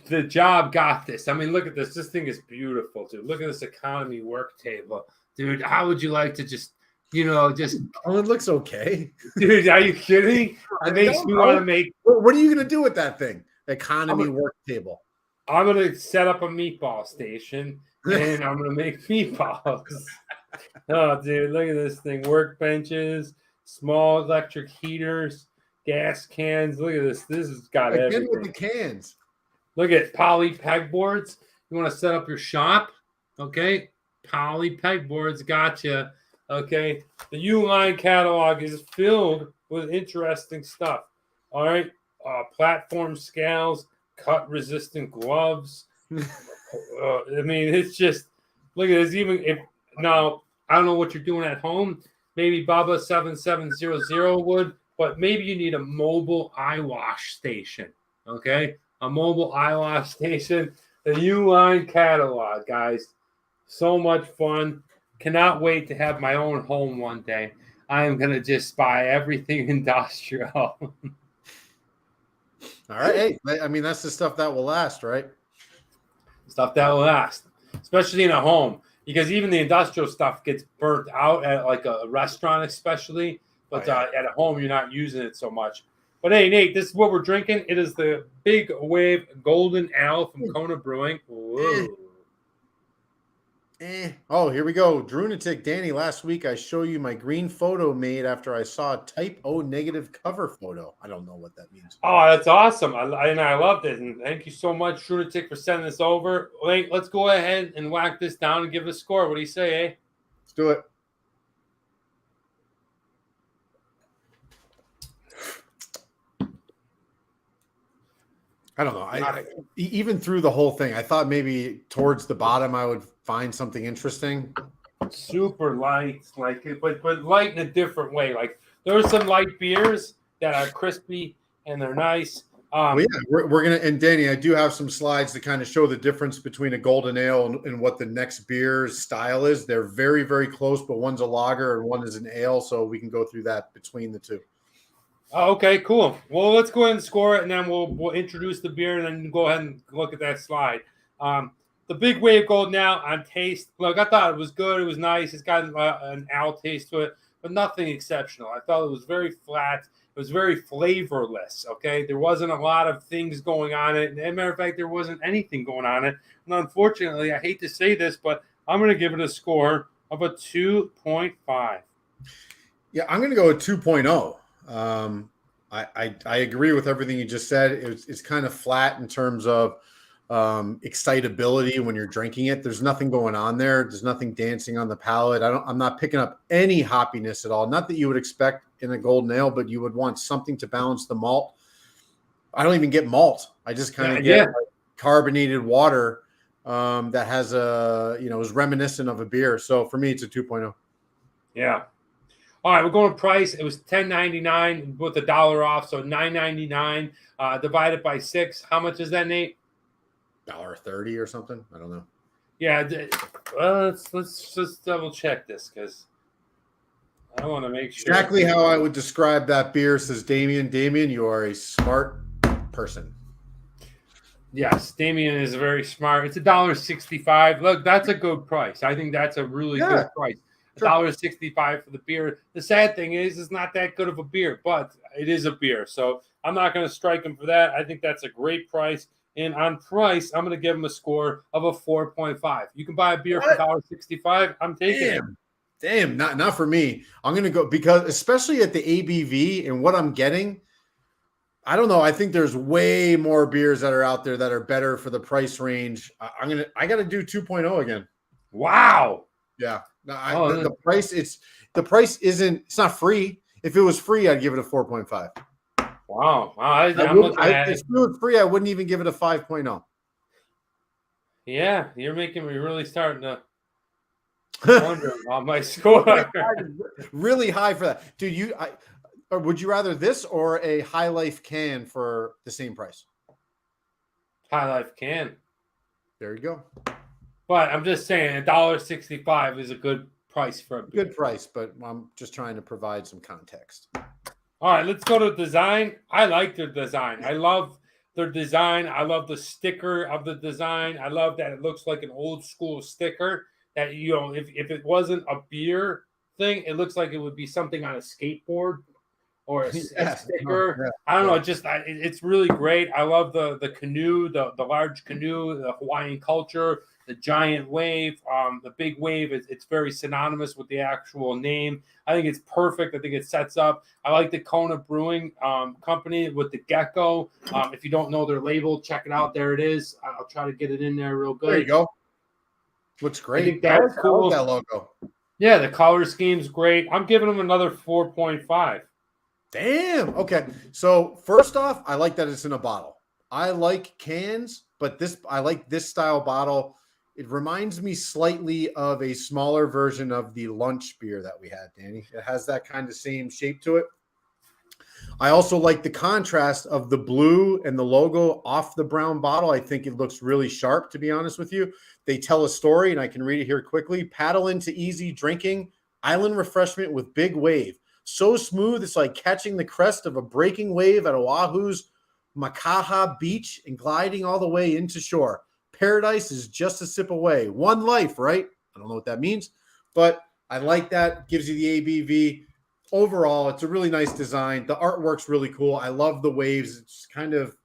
the job got this. I mean, look at this. This thing is beautiful, dude. Look at this economy work table. Dude, how would you like to just Oh, it looks okay. Dude, are you kidding? It makes me want to make. What are you going to do with that thing? Economy work table. I'm going to set up a meatball station and I'm going to make meatballs. Oh, dude, look at this thing. Workbenches, small electric heaters, gas cans. Look at this. This has got everything. With the cans. Look at poly pegboards. You want to set up your shop? Okay. Poly pegboards. Gotcha. Okay. The U-Line catalog is filled with interesting stuff. All right, platform scales, cut-resistant gloves. I mean, it's just look at this. Even if now, I don't know what you're doing at home. Maybe Baba 7700 would, but maybe you need a mobile eye wash station. Okay, a mobile eye wash station. The Uline catalog, guys. So much fun. Cannot wait to have my own home one day. I am gonna just buy everything industrial. All right. Hey, I mean, that's the stuff that will last, right? Stuff that will last, especially in a home, because even the industrial stuff gets burnt out at like a restaurant, especially. But at a home, you're not using it so much. But hey, Nate, this is what we're drinking. It is the Big Wave Golden Ale from Kona Brewing. Whoa. Oh, here we go. Drunatic, Danny, last week I showed you my green photo made after I saw a type O negative cover photo. I don't know what that means. Oh, that's awesome. I loved it. And thank you so much, Drunatic, for sending this over. Wait, let's go ahead and whack this down and give it a score. What do you say, eh? Let's do it. I don't know. Even through the whole thing, I thought maybe towards the bottom I would find something interesting. Super light, but light in a different way. Like there are some light beers that are crispy and they're nice. Yeah, we're gonna, and Danny, I do have some slides to kind of show the difference between a golden ale and what the next beer's style is. They're very, very close, but one's a lager and one is an ale, so we can go through that between the two. Oh, okay, cool. Well, let's go ahead and score it, and then we'll introduce the beer, and then go ahead and look at that slide. The Big Wave Golden Ale on taste. Look, I thought it was good. It was nice. It's got an ale taste to it, but nothing exceptional. I thought it was very flat. It was very flavorless, okay? There wasn't a lot of things going on it. As a matter of fact, there wasn't anything going on it. And unfortunately, I hate to say this, but I'm going to give it a score of a 2.5. Yeah, I'm going to go with 2.0. I agree with everything you just said. It's kind of flat in terms of excitability when you're drinking it. There's nothing going on there. There's nothing dancing on the palate. I'm not picking up any hoppiness at all. Not that you would expect in a golden ale, but you would want something to balance the malt. I don't even get malt. I just kind of get like carbonated water that has is reminiscent of a beer. So for me, it's a 2.0. Yeah. All right, we're going to price. It was $10.99 with $1 off, so $9.99 divided by 6. How much is that, Nate? $1.30 or something. I don't know. Yeah, let's just double check this because I want to make sure. Exactly how I would describe that beer, says Damien. Damien, you are a smart person. Yes, Damien is very smart. It's $1.65. Look, that's a good price. I think that's a really good price. $1.65 for the beer. The sad thing is, it's not that good of a beer, but it is a beer. So I'm not going to strike him for that. I think that's a great price. And on price, I'm going to give him a score of a 4.5. You can buy a beer for $1.65. I'm taking it. Damn, not for me. I'm going to go because especially at the ABV and what I'm getting, I don't know. I think there's way more beers that are out there that are better for the price range. I got to do 2.0 again. Wow. Yeah. No, the price isn't, it's not free. If it was free, I'd give it a 4.5. Wow. If it was free, I wouldn't even give it a 5.0. Yeah, you're making me really starting to wonder on my score. Really high for that. Dude, or would you rather this or a High Life can for the same price? High Life can. There you go. But I'm just saying $1.65 is a good price for a beer. Good price, but I'm just trying to provide some context. All right, let's go to design. I like their design. I love their design. I love the sticker of the design. I love that it looks like an old school sticker that, if it wasn't a beer thing, it looks like it would be something on a skateboard or a sticker. Yeah. I don't know. It's really great. I love the canoe, the large canoe, the Hawaiian culture, the giant wave, the big wave. It's very synonymous with the actual name. I think it's perfect. I think it sets up. I like the Kona Brewing company with the gecko. If you don't know their label, check it out. There it is. I'll try to get it in there real good. There you go. Looks great. I think that's cool. That logo. Yeah, the color scheme's great. I'm giving them another 4.5. Damn. Okay. So first off, I like that it's in a bottle. I like cans, but I like this style bottle. It reminds me slightly of a smaller version of the lunch beer that we had, Danny. It has that kind of same shape to it. I also like the contrast of the blue and the logo off the brown bottle. I think it looks really sharp, to be honest with you. They tell a story, and I can read it here quickly. Paddle into easy drinking, island refreshment with big wave. So smooth, it's like catching the crest of a breaking wave at Oahu's Makaha Beach and gliding all the way into shore. Paradise is just a sip away. One life, right? I don't know what that means, but I like that. Gives you the ABV. Overall, it's a really nice design. The artwork's really cool. I love the waves. It's kind of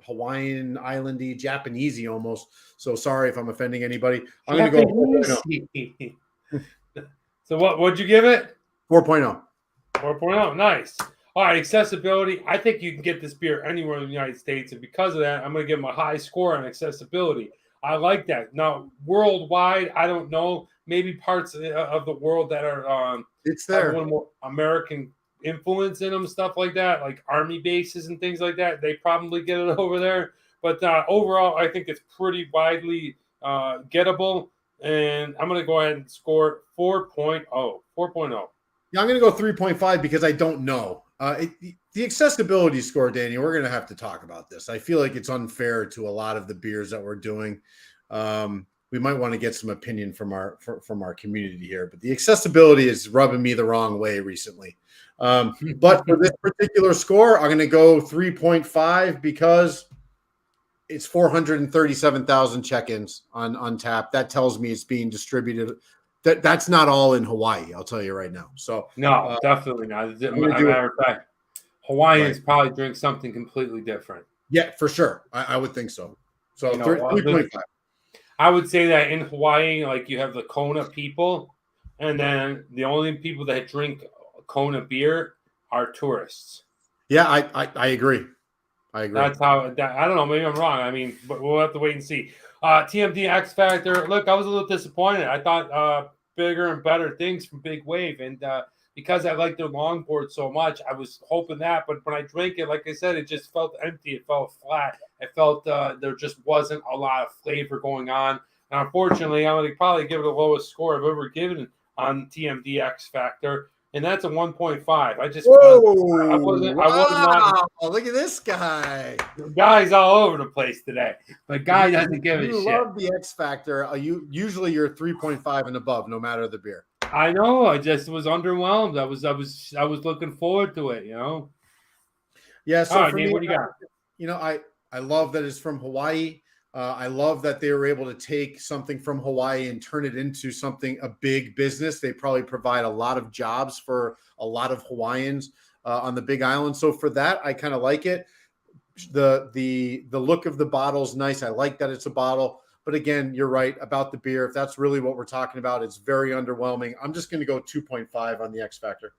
Hawaiian, islandy, Japanesey almost. So sorry if I'm offending anybody. I'm going to go 4.0. So what'd you give it? 4.0. 4.0. Nice. All right, accessibility. I think you can get this beer anywhere in the United States, and because of that, I'm going to give them a high score on accessibility. I like that. Now, worldwide, I don't know. Maybe parts of the world that are it's there. A little more American influence in them, stuff like that, like army bases and things like that. They probably get it over there. But overall, I think it's pretty widely gettable. And I'm going to go ahead and score 4.0. 4.0. Yeah, I'm going to go 3.5 because I don't know. The accessibility score, Danny, we're going to have to talk about this. I feel like it's unfair to a lot of the beers that we're doing. We might want to get some opinion from our community here, but the accessibility is rubbing me the wrong way recently. But for this particular score, I'm going to go 3.5 because it's 437,000 check-ins on Untappd. That tells me it's being distributed. That's not all in Hawaii, I'll tell you right now. So no, definitely not. As a matter of fact, Hawaiians probably drink something completely different. Yeah, for sure. I would think so. So 3.5. I would say that in Hawaii, like you have the Kona people, and then the only people that drink Kona beer are tourists. Yeah, I agree. I agree. That's how. I don't know. Maybe I'm wrong. I mean, but we'll have to wait and see. TMD X Factor. Look, I was a little disappointed. I thought bigger and better things from Big Wave, and because I like their longboard so much, I was hoping that. But when I drank it, like I said, it just felt empty. It felt flat. It felt there just wasn't a lot of flavor going on. And unfortunately, I'm going to probably give it the lowest score I've ever given on TMD X Factor. And that's a 1.5. I just wasn't. Look at this guy. The guy's all over the place today. But guy doesn't give a shit. You love the X Factor. Usually you're 3.5 and above, no matter the beer. I know. I just was underwhelmed. I was looking forward to it. Yeah. So right, for Nate, me, what do you got? I love that it's from Hawaii. I love that they were able to take something from Hawaii and turn it into a big business. They probably provide a lot of jobs for a lot of Hawaiians on the Big Island. So for that, I kind of like it. The look of the bottle is nice. I like that it's a bottle. But again, you're right about the beer. If that's really what we're talking about, it's very underwhelming. I'm just going to go 2.5 on the X Factor.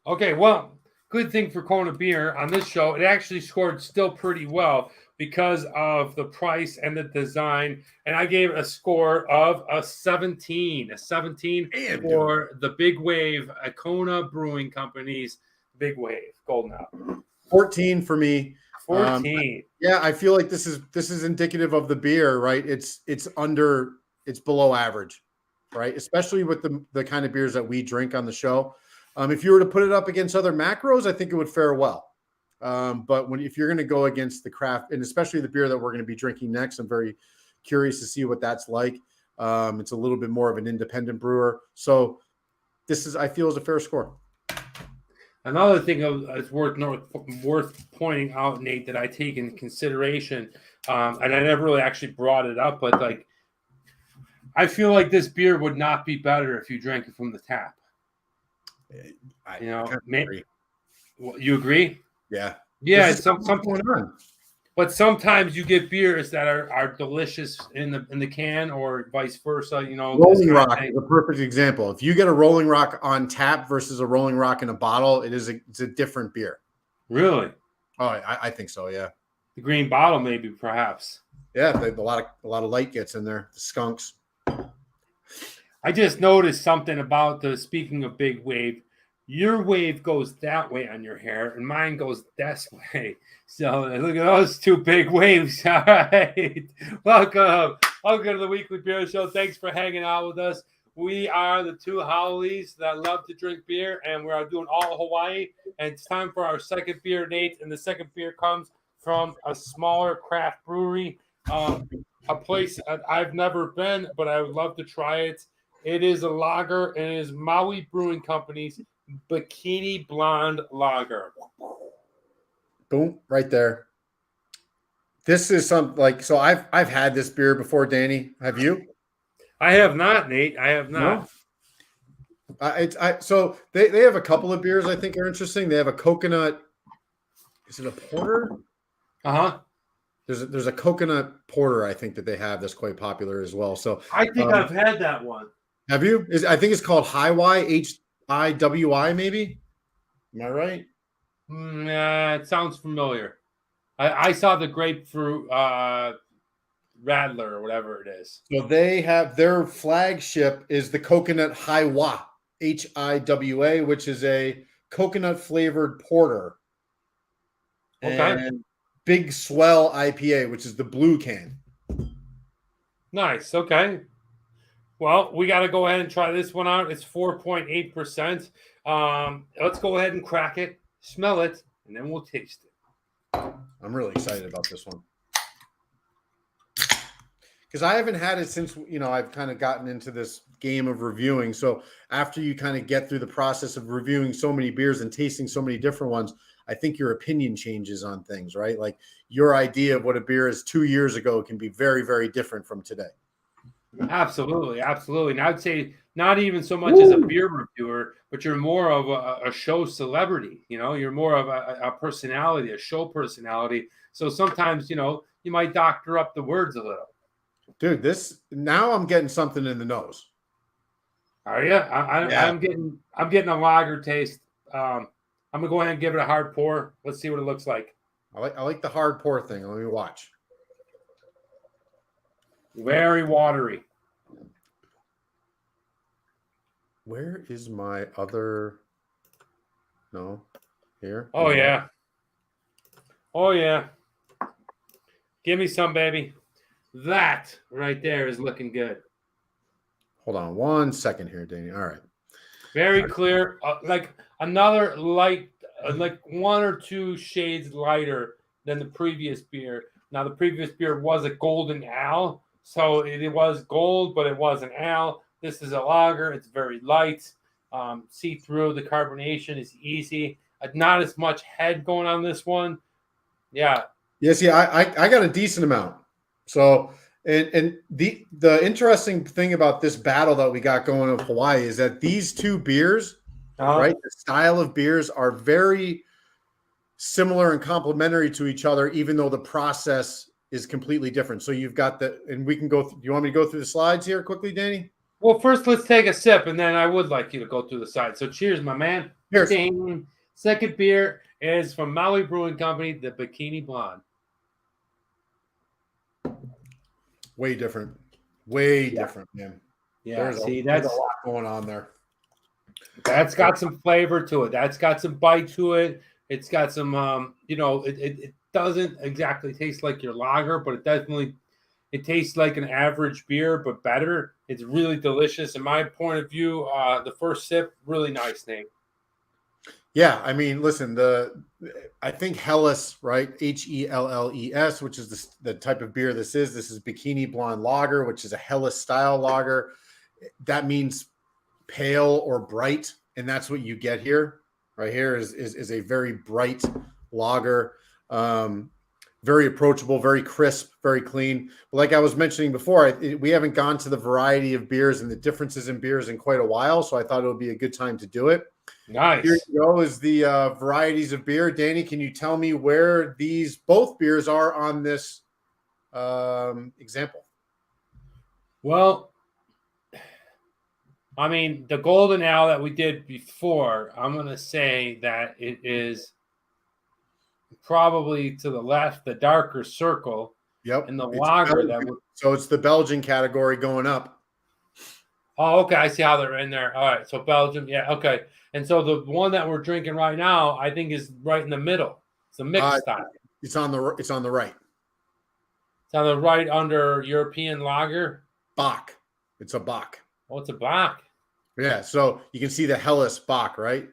Okay, well, good thing for Kona Beer on this show. It actually scored still pretty well because of the price and the design. And I gave it a score of a 17. A 17 for the Big Wave, Kona Brewing Company's Big Wave Golden Apple. 14 for me. 14. Yeah, I feel like this is indicative of the beer, right? It's below average, right? Especially with the kind of beers that we drink on the show. If you were to put it up against other macros, I think it would fare well. But if you're going to go against the craft, and especially the beer that we're going to be drinking next, I'm very curious to see what that's like. It's a little bit more of an independent brewer. So I feel is a fair score. Another thing is worth pointing out, Nate, that I take into consideration, and I never really actually brought it up, but like, I feel like this beer would not be better if you drank it from the tap. Agree. You agree? Yeah. Yeah. But sometimes you get beers that are delicious in the can, or vice versa. Rolling Rock is a perfect example. If you get a Rolling Rock on tap versus a Rolling Rock in a bottle, it's a different beer. Really? Oh, I think so. Yeah. The green bottle, maybe, perhaps. Yeah, a lot of light gets in there. The skunks. I just noticed something about speaking of Big Wave. your wave goes that way on your hair, and mine goes this way. So look at those two big waves. All right. Welcome to the Weekly Beer Show. Thanks for hanging out with us. We are the two Howleys that love to drink beer, and we are doing all of Hawaii. And it's time for our second beer, Nate. And the second beer comes from a smaller craft brewery, a place I've never been, but I would love to try it. It is a lager, and it is Maui Brewing Company's Bikini Blonde lager. Boom, right there. This is something like, so I've had this beer before, Danny. Have you? I have not, Nate. I have not. No? So they have a couple of beers I think are interesting. They have a coconut. Is it a porter? Uh-huh. There's a coconut porter I think that they have that's quite popular as well. So I think I've had that one. Have you? I think it's called Hiwi, Hiwi, maybe. Am I right? It sounds familiar. I saw the grapefruit Radler or whatever it is. So they have their flagship is the coconut Hiwa, Hiwa, which is a coconut flavored porter. Okay. And Big Swell IPA, which is the blue can. Nice. Okay. Well, we got to go ahead and try this one out. It's 4.8%. Let's go ahead and crack it, smell it, and then we'll taste it. I'm really excited about this one. Because I haven't had it since, I've kind of gotten into this game of reviewing. So after you kind of get through the process of reviewing so many beers and tasting so many different ones, I think your opinion changes on things, right? Like your idea of what a beer is 2 years ago can be very, very different from today. Absolutely. Absolutely. And I'd say not even so much as a beer reviewer, but you're more of a show celebrity. You're more of a personality, a show personality. So sometimes, you might doctor up the words a little. Dude, now I'm getting something in the nose. Are you? I'm getting a lager taste. I'm gonna go ahead and give it a hard pour. Let's see what it looks like. I like the hard pour thing. Let me watch. Very watery. Where is my other? No, here. Oh yeah. Oh yeah. Give me some, baby. That right there is looking good. Hold on 1 second here, Danny. All right. Very clear. Like another light, like 1 or 2 shades lighter than the previous beer. Now, the previous beer was a golden ale. So it was gold, but it wasn't ale. This is a lager. It's very light. See through. The carbonation is easy. Not as much head going on this one. Yeah. Yes, yeah. I got a decent amount. So, and the interesting thing about this battle that we got going in Hawaii is that these two beers, right, the style of beers are very similar and complementary to each other, even though the process is completely different. So you've got and we can go. Do you want me to go through the slides here quickly, Danny? Well, first let's take a sip, and then I would like you to go through the slides. So cheers, my man. Cheers. Ding. Second beer is from Maui Brewing Company, the Bikini Blonde. Way different. Way different, man. Yeah, there's a lot going on there. That's got some flavor to it. That's got some bite to it. It's got some, it doesn't exactly taste like your lager, but it tastes like an average beer, but better. It's really delicious. In my point of view, the first sip, really nice thing. Yeah, I mean, listen, I think Helles, right? Helles, which is the type of beer this is. This is Bikini Blonde Lager, which is a Helles style lager. That means pale or bright, and that's what you get here. Right here is a very bright lager, very approachable, very crisp, very clean. But like I was mentioning before, we haven't gone to the variety of beers and the differences in beers in quite a while, so I thought it would be a good time to do it. Nice. Here you go is the varieties of beer. Danny, can you tell me where both beers are on this example? Well, I mean, the golden ale that we did before, I'm going to say that it is probably to the left, the darker circle. Yep. And the lager so it's the Belgian category going up. Oh, okay. I see how they're in there. All right. So Belgium. Yeah. Okay. And so the one that we're drinking right now, I think, is right in the middle. It's a mixed style. It's on the right. It's on the right under European lager. Bach. It's a Bach. Oh, it's a Bach. Yeah. So you can see the Helles Bach, right?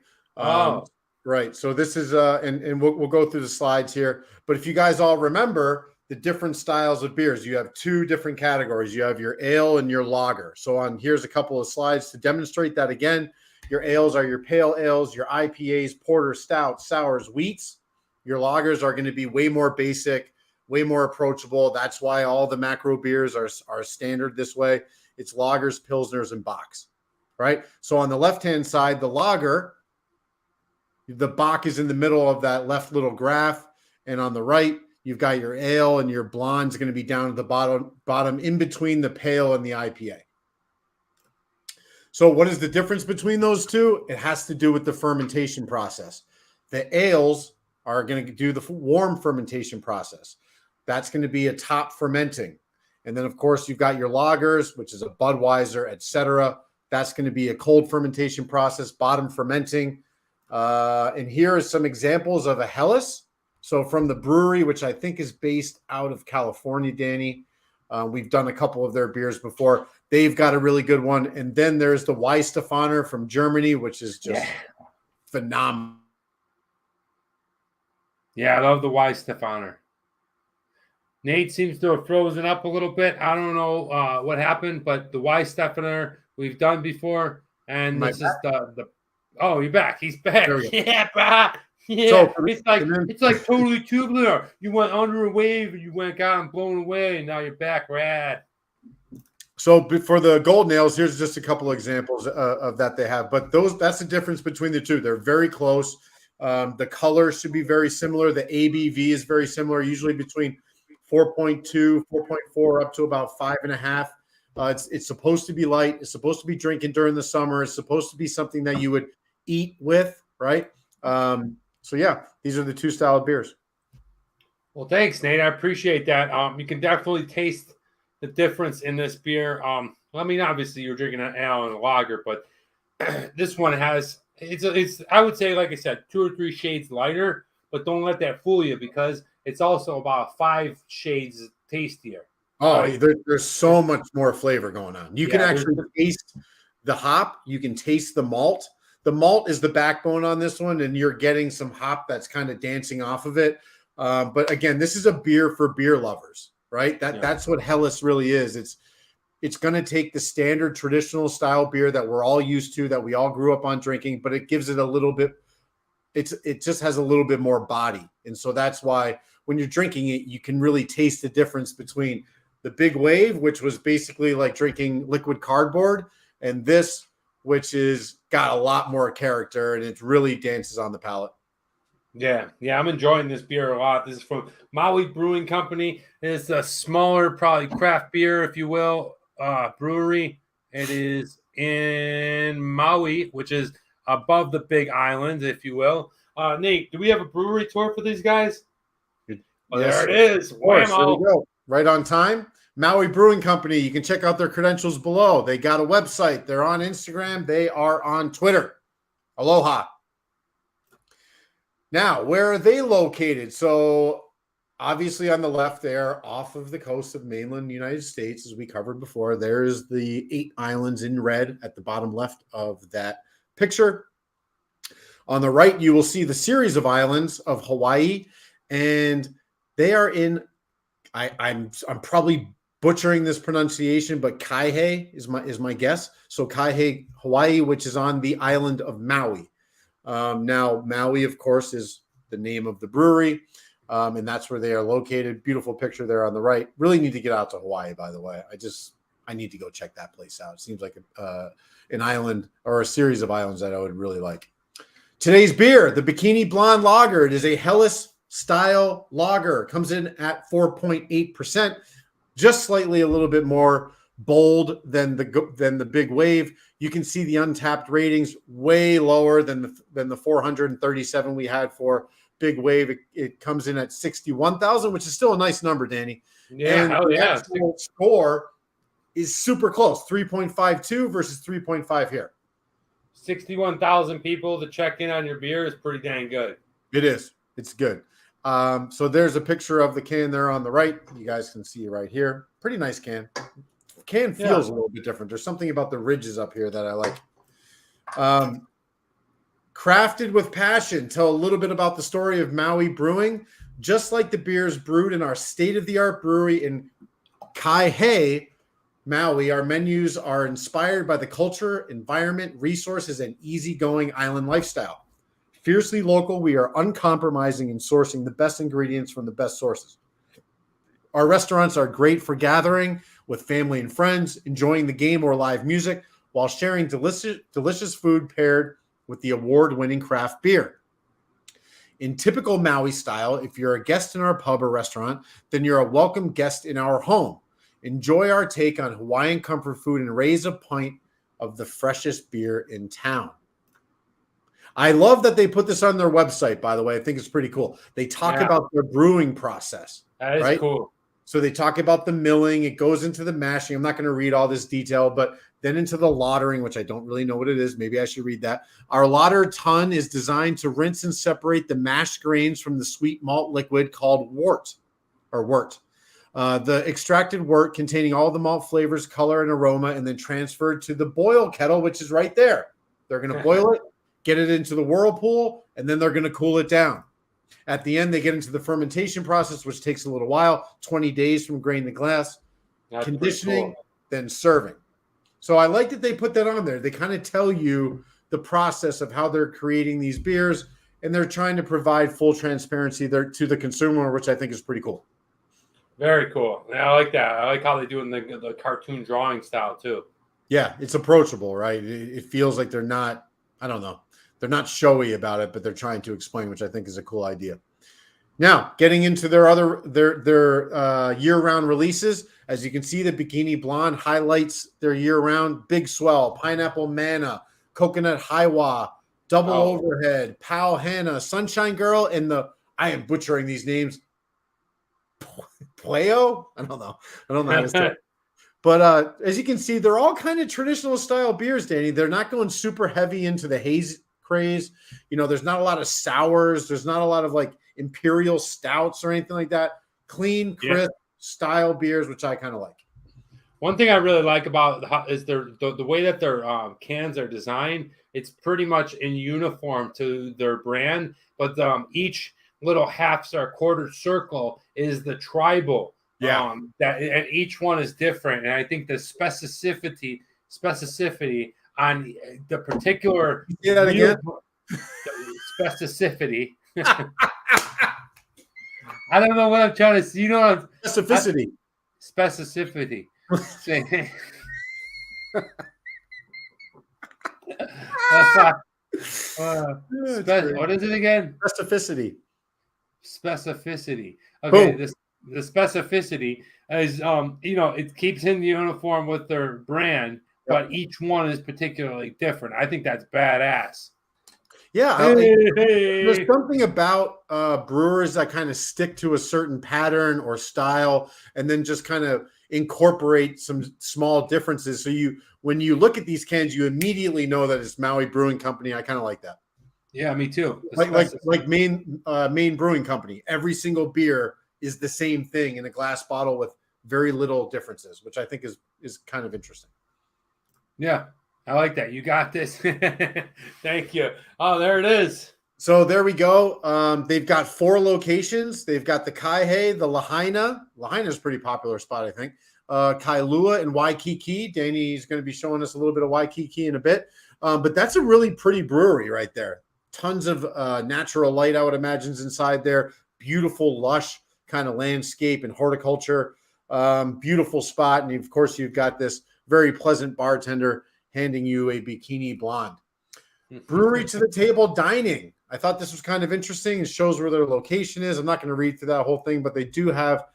Right. So this is and we'll go through the slides here. But if you guys all remember the different styles of beers, you have two different categories. You have your ale and your lager. So here's a couple of slides to demonstrate that again. Your ales are your pale ales, your IPAs, porter, stouts, sours, wheats. Your lagers are going to be way more basic, way more approachable. That's why all the macro beers are standard this way. It's lagers, pilsners, and Bachs, right? So on the left-hand side, the lager, the Bach is in the middle of that left little graph. And on the right, you've got your ale, and your blonde's going to be down at the bottom in between the pale and the IPA. So what is the difference between those two? It has to do with the fermentation process. The ales are going to do the warm fermentation process. That's going to be a top fermenting. And then, of course, you've got your lagers, which is a Budweiser, etc. That's going to be a cold fermentation process, bottom fermenting. And here are some examples of a Helles. So from the brewery, which I think is based out of California, Danny. We've done a couple of their beers before. They've got a really good one. And then there's the Weihenstephaner from Germany, which is just phenomenal. Yeah, I love the Weihenstephaner. Nate seems to have frozen up a little bit. I don't know what happened, but the Weihenstephaner we've done before. And this is the oh, you're back. He's back. Yeah, back. Yeah, so it's like totally tubular. You went under a wave and you got and blown away, and now you're back, rad. So for the gold nails, here's just a couple of examples of that they have. But that's the difference between the two. They're very close. The color should be very similar. The ABV is very similar, usually between 4.2, 4.4 up to about 5.5. It's supposed to be light. It's supposed to be drinking during the summer. It's supposed to be something that you would eat with, right? So yeah, these are the two style of beers. Well, thanks, Nate. I appreciate that. You can definitely taste the difference in this beer. I mean, obviously you're drinking an ale and a lager, but this one has it's I would say, like I said, 2 or 3 shades lighter, but don't let that fool you because it's also about 5 shades tastier. Oh, there's so much more flavor going on. You can actually taste the hop. You can taste the malt. The malt is the backbone on this one, and you're getting some hop that's kind of dancing off of it. But again, this is a beer for beer lovers, right? That's what Helles really is. It's going to take the standard traditional style beer that we're all used to, that we all grew up on drinking, but it gives it a little bit. It just has a little bit more body, and so that's why when you're drinking it, you can really taste the difference between the Big Wave, which was basically like drinking liquid cardboard, and this, which is got a lot more character, and it really dances on the palate. Yeah, I'm enjoying this beer a lot. This is from Maui Brewing Company. It's a smaller, probably craft beer, if you will, brewery. It is in Maui, which is above the Big Island, if you will. Nate, do we have a brewery tour for these guys? Oh, yes, there it is. Whammo. Right on time. Maui Brewing Company. You can check out their credentials below. They got a website. They're on Instagram. They are on Twitter. Aloha. Now, where are they located? So obviously on the left there, off of the coast of mainland United States, as we covered before, there's the 8 islands in red at the bottom left of that picture. On the right, you will see the series of islands of Hawaii, and they are in, I'm probably butchering this pronunciation, but Kaihe is my guess. So Kaihe, Hawaii, which is on the island of Maui. Now, Maui, of course, is the name of the brewery, and that's where they are located. Beautiful picture there on the right. Really need to get out to Hawaii, by the way. I need to go check that place out. It seems like an island or a series of islands that I would really like. Today's beer, the Bikini Blonde Lager. It is a Helles style lager. Comes in at 4.8%, just slightly a little bit more bold than the Big Wave. You can see the untapped ratings way lower than the 437 we had for Big Wave. It comes in at 61,000, which is still a nice number, Danny. Yeah, and the actual score is super close. 3.52 versus 3.5 here. 61,000 people to check in on your beer is pretty dang good. It is. It's good. So there's a picture of the can there on the right. You guys can see right here. Pretty nice can. Can feels a little bit different. There's something about the ridges up here that I like. Crafted with passion. Tell a little bit about the story of Maui Brewing. Just like the beers brewed in our state-of-the-art brewery in Kaihei, Maui, our menus are inspired by the culture, environment, resources, and easygoing island lifestyle. Fiercely local, we are uncompromising in sourcing the best ingredients from the best sources. Our restaurants are great for gathering with family and friends, enjoying the game or live music, while sharing delicious food paired with the award-winning craft beer. In typical Maui style, if you're a guest in our pub or restaurant, then you're a welcome guest in our home. Enjoy our take on Hawaiian comfort food and raise a pint of the freshest beer in town. I love that they put this on their website, by the way. I think it's pretty cool. They talk about their brewing process. That is cool. So they talk about the milling. It goes into the mashing. I'm not going to read all this detail, but then into the lautering, which I don't really know what it is. Maybe I should read that. Our lauter tun is designed to rinse and separate the mashed grains from the sweet malt liquid called wort. The extracted wort containing all the malt flavors, color, and aroma, and then transferred to the boil kettle, which is right there. They're going to boil it, get it into the whirlpool, and then they're going to cool it down. At the end, they get into the fermentation process, which takes a little while, 20 days from grain to glass, conditioning, then serving. So I like that they put that on there. They kind of tell you the process of how they're creating these beers, and they're trying to provide full transparency there to the consumer, which I think is pretty cool. Very cool. Yeah, I like that. I like how they do it in the cartoon drawing style too. Yeah, it's approachable, right? It feels like they're not, I don't know, they're not showy about it, but they're trying to explain, which I think is a cool idea. Now, getting into their year-round releases, as you can see, the Bikini Blonde highlights their year-round Big Swell, Pineapple Manna, Coconut Hiwa, Double Overhead, Pau Hannah, Sunshine Girl, and I am butchering these names, Pleo? I don't know how to say it. But as you can see, they're all kind of traditional style beers, Danny. They're not going super heavy into the haze craze. There's not a lot of sours. There's not a lot of like imperial stouts or anything like that. Clean, crisp style beers, which I kind of like. One thing I really like about is the way that their cans are designed. It's pretty much in uniform to their brand, but each little half or quarter circle is the tribal. And each one is different, and I think the specificity on the particular specificity. I don't know what I'm trying to see. Specificity. What is it again? Specificity. Okay, the specificity is it keeps in the uniform with their brand, but each one is particularly different. I think that's badass. Yeah, there's something about brewers that kind of stick to a certain pattern or style, and then just kind of incorporate some small differences. So when you look at these cans, you immediately know that it's Maui Brewing Company. I kind of like that. Yeah, me too. Like Maine Brewing Company. Every single beer is the same thing in a glass bottle with very little differences, which I think is kind of interesting. Yeah, I like that. You got this. Thank you. Oh, there it is. So there we go. They've got 4 locations. They've got the Kaihei, the Lahaina. Lahaina is a pretty popular spot, I think. Kailua and Waikiki. Danny's going to be showing us a little bit of Waikiki in a bit. But that's a really pretty brewery right there. Tons of natural light, I would imagine, is inside there. Beautiful, lush kind of landscape and horticulture. Beautiful spot. And of course, you've got this very pleasant bartender handing you a Bikini Blonde. Brewery to the table dining. I thought this was kind of interesting. It shows where their location is. I'm not going to read through that whole thing, but they do have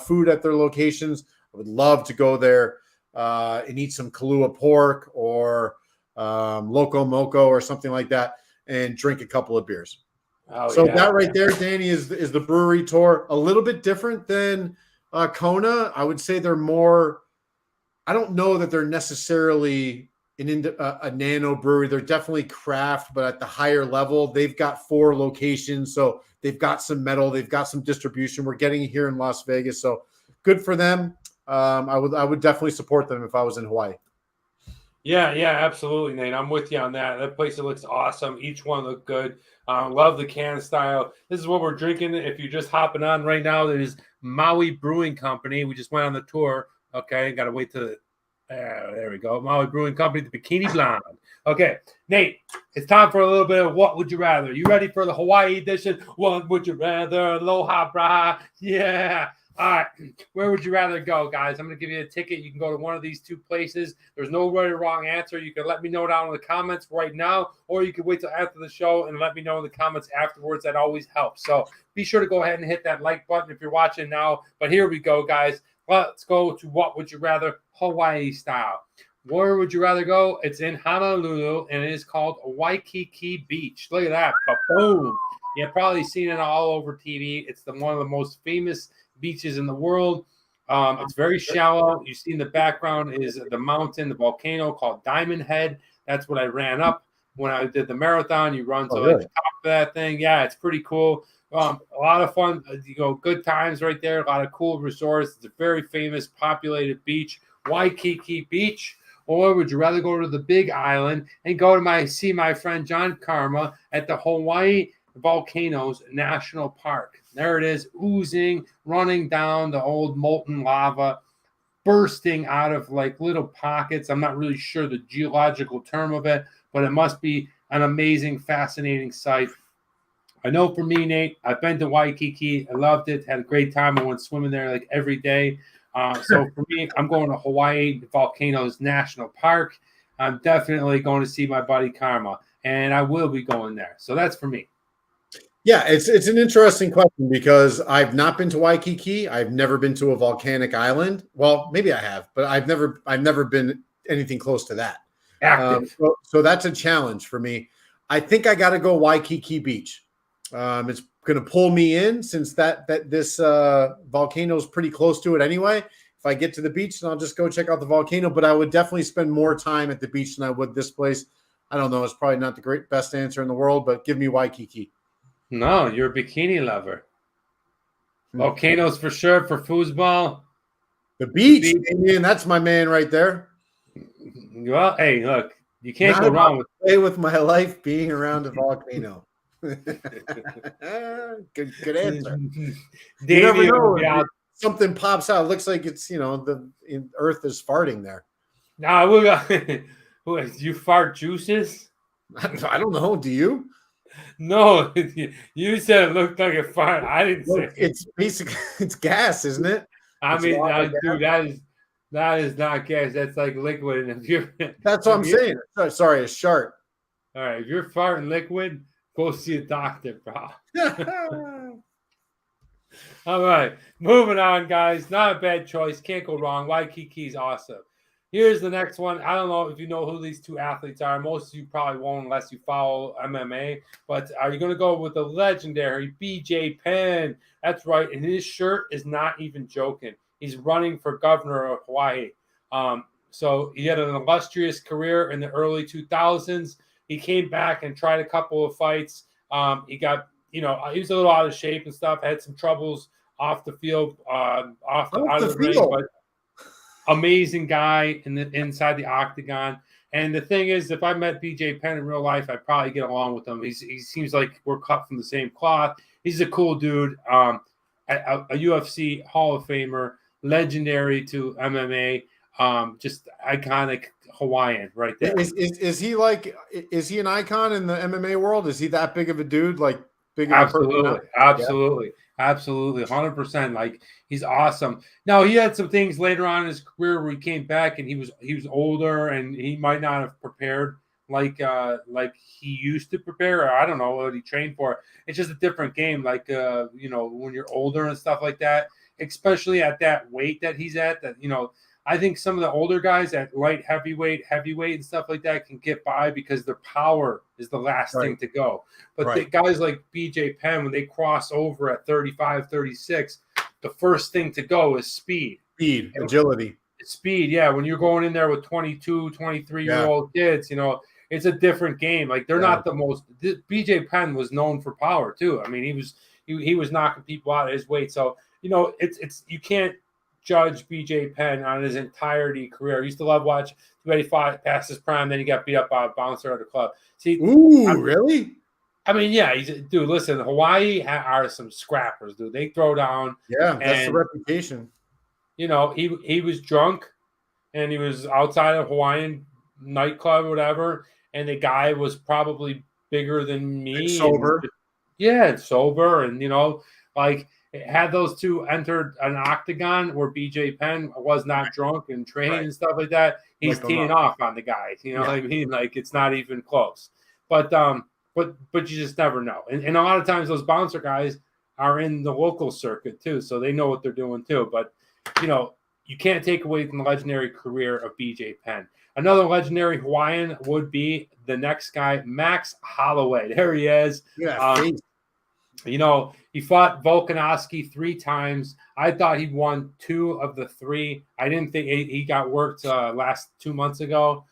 food at their locations. I would love to go there and eat some Kalua pork or Loco Moco or something like that and drink a couple of beers. That right there, Danny, is the brewery tour. A little bit different than Kona. I would say they're more, I don't know that they're necessarily a nano brewery. They're definitely craft, but at the higher level, they've got 4 locations. So they've got some metal, they've got some distribution. We're getting it here in Las Vegas. So good for them. I would definitely support them if I was in Hawaii. Yeah, absolutely, Nate. I'm with you on that. That place, it looks awesome. Each one look good. Love the can style. This is what we're drinking. If you're just hopping on right now, that is Maui Brewing Company. We just went on the tour. Okay, got to wait to there we go. Maui Brewing Company, the Bikini Blonde. Okay, Nate, it's time for a little bit of What Would You Rather. You ready for the Hawaii edition? What would you rather? Aloha, brah. Yeah. All right, where would you rather go, guys? I'm going to give you a ticket. You can go to one of these 2 places. There's no right or wrong answer. You can let me know down in the comments right now, or you can wait till after the show and let me know in the comments afterwards. That always helps. So be sure to go ahead and hit that like button if you're watching now. But here we go, guys. Let's go to What Would You Rather Hawaii style. Where would you rather go? It's in Honolulu, and it is called Waikiki Beach. Look at that. Boom. You've probably seen it all over TV. It's one of the most famous beaches in the world. It's very shallow. You see in the background is the mountain, the volcano called Diamond Head. That's what I ran up when I did the marathon. You run to really? the top of that thing. Yeah, it's pretty cool. A lot of fun. Good times right there. A lot of cool resorts. It's a very famous, populated beach, Waikiki Beach. Or would you rather go to the Big Island and go to see my friend John Karma at the Hawaii Volcanoes National Park? There it is, oozing, running down the old molten lava, bursting out of like little pockets. I'm not really sure the geological term of it, but it must be an amazing, fascinating sight. I know for me, Nate, I've been to Waikiki. I loved it. Had a great time. I went swimming there like every day. So for me, I'm going to Hawaii Volcanoes National Park. I'm definitely going to see my buddy Karma, and I will be going there. So that's for me. Yeah, it's an interesting question because I've not been to Waikiki. I've never been to a volcanic island. Well, maybe I have, but I've never been anything close to that. Active. So that's a challenge for me. I think I got to go Waikiki Beach. It's going to pull me in since this volcano is pretty close to it anyway. If I get to the beach, then I'll just go check out the volcano. But I would definitely spend more time at the beach than I would this place. I don't know. It's probably not the best answer in the world, but give me Waikiki. No, you're a bikini lover. Volcanoes for sure for foosball. The beach, Damien, that's my man right there. Well, hey, look, you can't go wrong with play with my life being around a volcano. good answer. You never know. Something pops out. It looks like it's the Earth is farting there. No, you fart juices? I don't know. Do you? No, you said it looked like a fart. I didn't say it's basically it's gas, isn't it? I mean, dude, that is not gas. That's like liquid. And that's what I'm saying. Sorry, a shart. All right, if you're farting liquid, go see a doctor, bro. All right, moving on, guys. Not a bad choice. Can't go wrong. Waikiki's awesome. Here's the next one. I don't know if you know who these 2 athletes are. Most of you probably won't unless you follow MMA. But are you going to go with the legendary BJ Penn? That's right. And his shirt is not even joking. He's running for governor of Hawaii. So he had an illustrious career in the early 2000s. He came back and tried a couple of fights. He got, he was a little out of shape and stuff. Had some troubles off the field, out of the ring. But amazing guy inside the octagon. And the thing is, if I met BJ Penn in real life, I'd probably get along with him. He seems like we're cut from the same cloth. He's a cool dude, a UFC Hall of Famer, legendary to MMA, just iconic Hawaiian right there. Is he an icon in the MMA world? Is he that big of a dude? Like big? Absolutely. 100%. Like, he's awesome. Now, he had some things later on in his career where he came back and he was older and he might not have prepared like he used to prepare, or I don't know what he trained for. It's just a different game. Like, when you're older and stuff like that, especially at that weight that he's at, that, I think some of the older guys at light heavyweight, and stuff like that can get by because their power is the last thing to go. But the guys like BJ Penn, when they cross over at 35, 36, the first thing to go is speed, agility. speed. Yeah, when you're going in there with 22, 23-year-old kids, it's a different game. Like they're not the most. BJ Penn was known for power too. I mean, he was knocking people out of his weight. So it's you can't judge BJ Penn on his entirety career. I used to love watch he fought past his prime, then he got beat up by a bouncer at the club. See, really? I mean, yeah, dude. Listen, Hawaii are some scrappers, dude. They throw down. Yeah, that's the reputation. He was drunk, and he was outside of Hawaiian nightclub or whatever, and the guy was probably bigger than me, and sober. Sober, and like had those two entered an octagon where BJ Penn was not drunk and trained and stuff like that, he's teeing off on the guy. What I mean? Like it's not even close. But you just never know. And a lot of times those bouncer guys are in the local circuit too, so they know what they're doing too. But you can't take away from the legendary career of BJ Penn. Another legendary Hawaiian would be the next guy, Max Holloway. There he is. Yeah. He fought Volkanovski 3 times. I thought he won 2 of the 3. I didn't think he got worked last 2 months ago.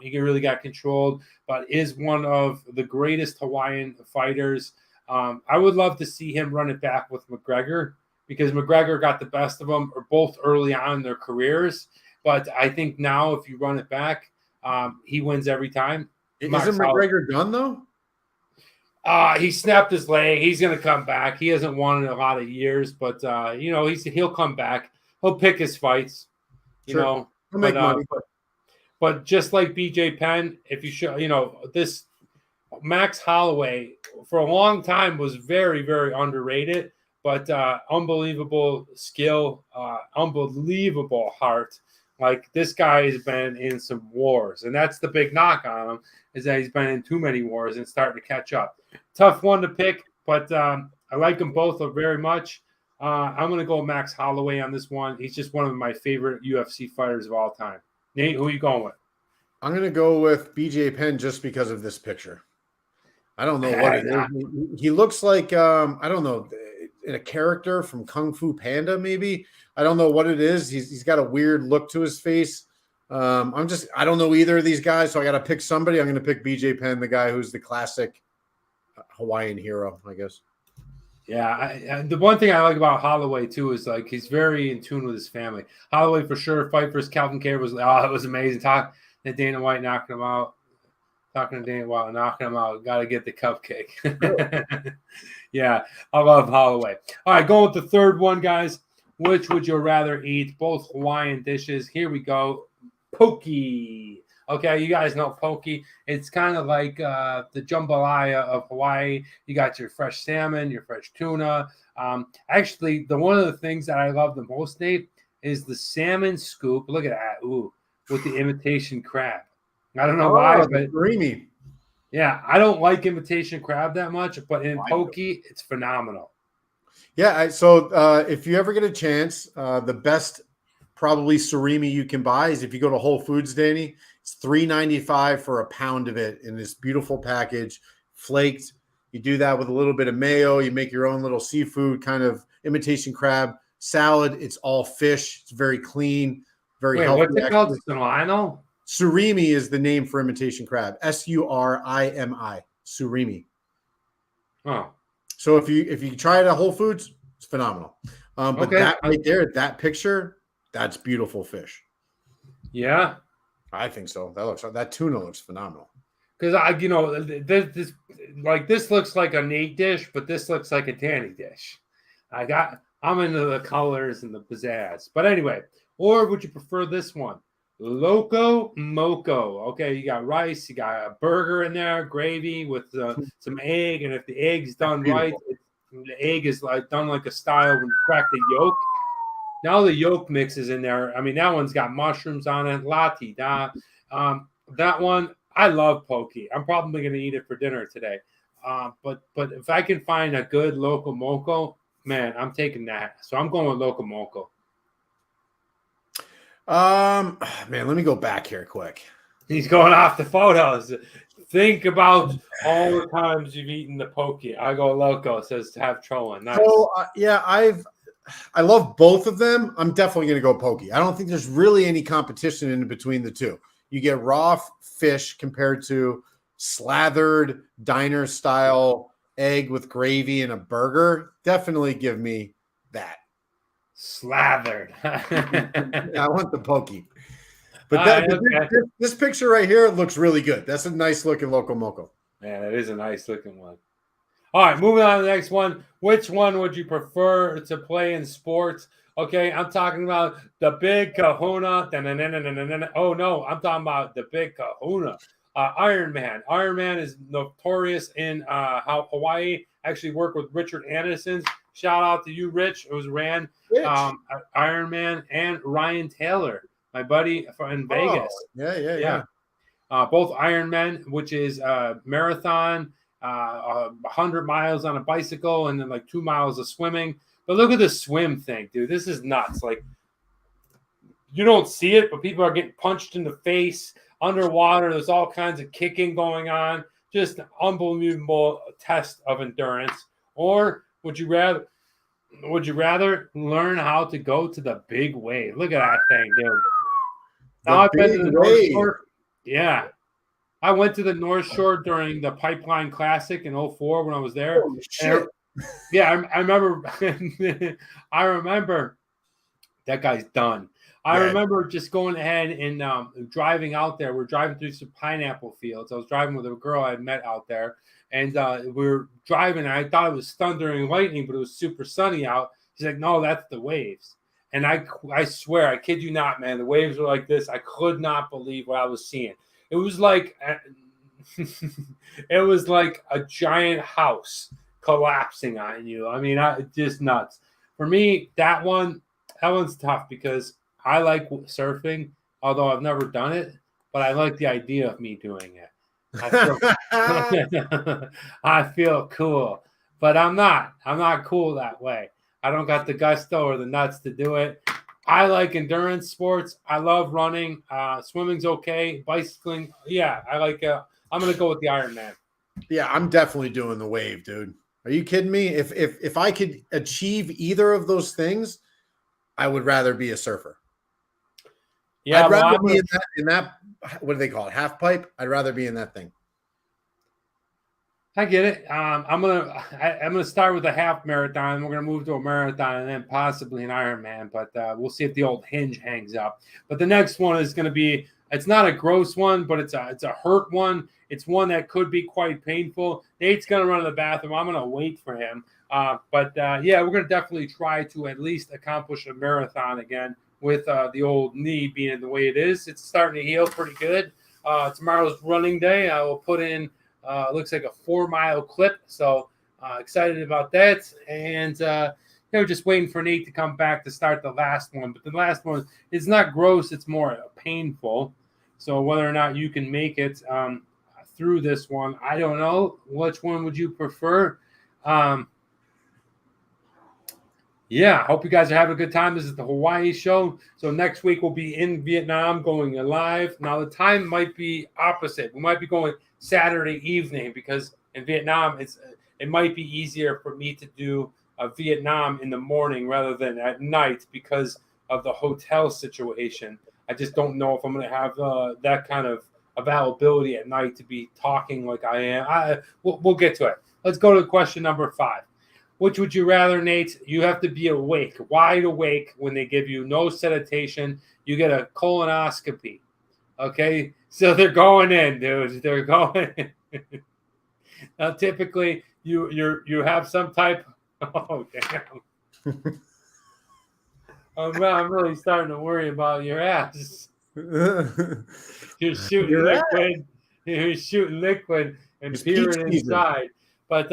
He really got controlled, but is one of the greatest Hawaiian fighters. I would love to see him run it back with McGregor because McGregor got the best of them, or both early on in their careers. But I think now if you run it back, he wins every time. Isn't McGregor done though? He snapped his leg. He's going to come back. He hasn't won in a lot of years, but he'll come back. He'll pick his fights. He'll make money. But just like BJ Penn, if you show, this Max Holloway for a long time was very, very underrated, but unbelievable skill, unbelievable heart. Like this guy has been in some wars, and that's the big knock on him is that he's been in too many wars and starting to catch up. Tough one to pick, but I like them both very much. I'm going to go Max Holloway on this one. He's just one of my favorite UFC fighters of all time. Nate, who are you going with? I'm going to go with BJ Penn just because of this picture. I don't know what it is. He looks like, I don't know, in a character from Kung Fu Panda, maybe. I don't know what it is. He's got a weird look to his face. I don't know either of these guys, so I got to pick somebody. I'm going to pick BJ Penn, the guy who's the classic Hawaiian hero, I guess. Yeah, the one thing I like about Holloway too is like he's very in tune with his family. Holloway for sure. Fight versus Calvin Kerr was it was amazing. Talking to Dana White knocking him out. Talking to Dana White knocking him out. Got to get the cupcake. Yeah, I love Holloway. All right, going with the third one, guys. Which would you rather eat? Both Hawaiian dishes. Here we go. Poke. Okay, you guys know poke. It's kind of like the jambalaya of Hawaii. You got your fresh salmon, your fresh tuna. Actually, one of the things that I love the most, Nate, is the salmon scoop. Look at that. Ooh, with the imitation crab. I don't know why, but creamy. Yeah, I don't like imitation crab that much, but in poke, it's phenomenal. Yeah, so if you ever get a chance, the best probably surimi you can buy is if you go to Whole Foods, Danny. It's $3.95 for a pound of it in this beautiful package, flaked. You do that with a little bit of mayo. You make your own little seafood kind of imitation crab salad. It's all fish. It's very clean, very healthy. What's it called? Lionel? Surimi is the name for imitation crab. Surimi. Surimi. Oh. So if you try it at Whole Foods, it's phenomenal. But that right there, that picture, that's beautiful fish. Yeah. I think so. That tuna looks phenomenal. Because this looks like a Nate dish, but this looks like a Danny dish. I'm into the colors and the pizzazz. But anyway, or would you prefer this one? Loco Moco. Okay, you got rice, you got a burger in there, gravy with some egg, and if the egg's done right, the egg is done like a style when you crack the yolk. Now the yolk mix is in there. I mean, that one's got mushrooms on it. La-ti-da. That one, I love poke. I'm probably going to eat it for dinner today. But if I can find a good Loco Moco, man, I'm taking that. So I'm going with Loco Moco. Man, let me go back here quick. He's going off the photos. Think about all the times you've eaten the poke. I go Loco, says to have trolling. Nice. So, yeah, I love both of them. I'm definitely going to go poke. I don't think there's really any competition in between the two. You get raw fish compared to slathered diner style egg with gravy and a burger. Definitely give me that. Slathered. I want the pokey. But Okay. this picture right here looks really good. That's a nice looking Loco Moco. Man, that is a nice looking one. All right, moving on to the next one. Which one would you prefer to play in sports? Okay, I'm talking about the Big Kahuna. Oh, no, I'm talking about the Big Kahuna. Iron Man. Iron Man is notorious in Hawaii. I actually worked with Richard Anderson. Shout out to you, Rich. It was ran Iron Man and Ryan Taylor, my buddy in Vegas. Yeah. Both Ironman, which is marathon, 100 miles on a bicycle, and then like 2 miles of swimming. But look at the swim thing, dude. This is nuts. Like, you don't see it, but people are getting punched in the face underwater. There's all kinds of kicking going on. Just an unbelievable test of endurance. Or would you rather learn how to go to the big wave? Look at that thing, dude. Now I've been to the North Shore. Yeah. I went to the North Shore during the Pipeline Classic in 2004 when I was there. Holy shit. I remember I remember that guy's done. I remember just going ahead and driving out there. We're driving through some pineapple fields. I was driving with a girl I had met out there, and we were driving. And I thought it was thundering and lightning, but it was super sunny out. She's like, "No, that's the waves." And I swear, I kid you not, man, the waves were like this. I could not believe what I was seeing. It was like a giant house collapsing on you. I mean, just nuts. For me, that one's tough because I like surfing, although I've never done it, but I like the idea of me doing it. I feel cool, but I'm not cool that way. I don't got the gusto or the nuts to do it. I like endurance sports. I love running. Swimming's okay. Bicycling, yeah. I'm gonna go with the Ironman. Yeah, I'm definitely doing the wave, dude. Are you kidding me? If I could achieve either of those things, I would rather be a surfer. Yeah, I'd rather be in that. What do they call it? Half pipe. I'd rather be in that thing. I get it. I'm gonna start with a half marathon. We're gonna move to a marathon and then possibly an Ironman. But we'll see if the old hinge hangs up. But the next one is gonna be. It's not a gross one, but it's a hurt one. It's one that could be quite painful. Nate's gonna run to the bathroom. I'm gonna wait for him. But we're gonna definitely try to at least accomplish a marathon again with the old knee being the way it is. It's starting to heal pretty good. Tomorrow's running day. I will put in. Looks like a 4-mile clip, so excited about that. And just waiting for Nate to come back to start the last one. But the last one is not gross; it's more painful. So whether or not you can make it through this one, I don't know. Which one would you prefer? Hope you guys are having a good time. This is the Hawaii show. So next week we'll be in Vietnam going live. Now the time might be opposite. We might be going Saturday evening because in Vietnam it might be easier for me to do Vietnam in the morning rather than at night because of the hotel situation. I just don't know if I'm going to have that kind of availability at night to be talking like I am. We'll get to it. Let's go to question number 5. Which would you rather, Nate? You have to be awake, wide awake when they give you no sedation. You get a colonoscopy. Okay? So they're going in, dude. They're going in. Now, typically, you have some type. Oh, damn. I'm really starting to worry about your ass. You're shooting liquid. You're shooting liquid and peering inside. But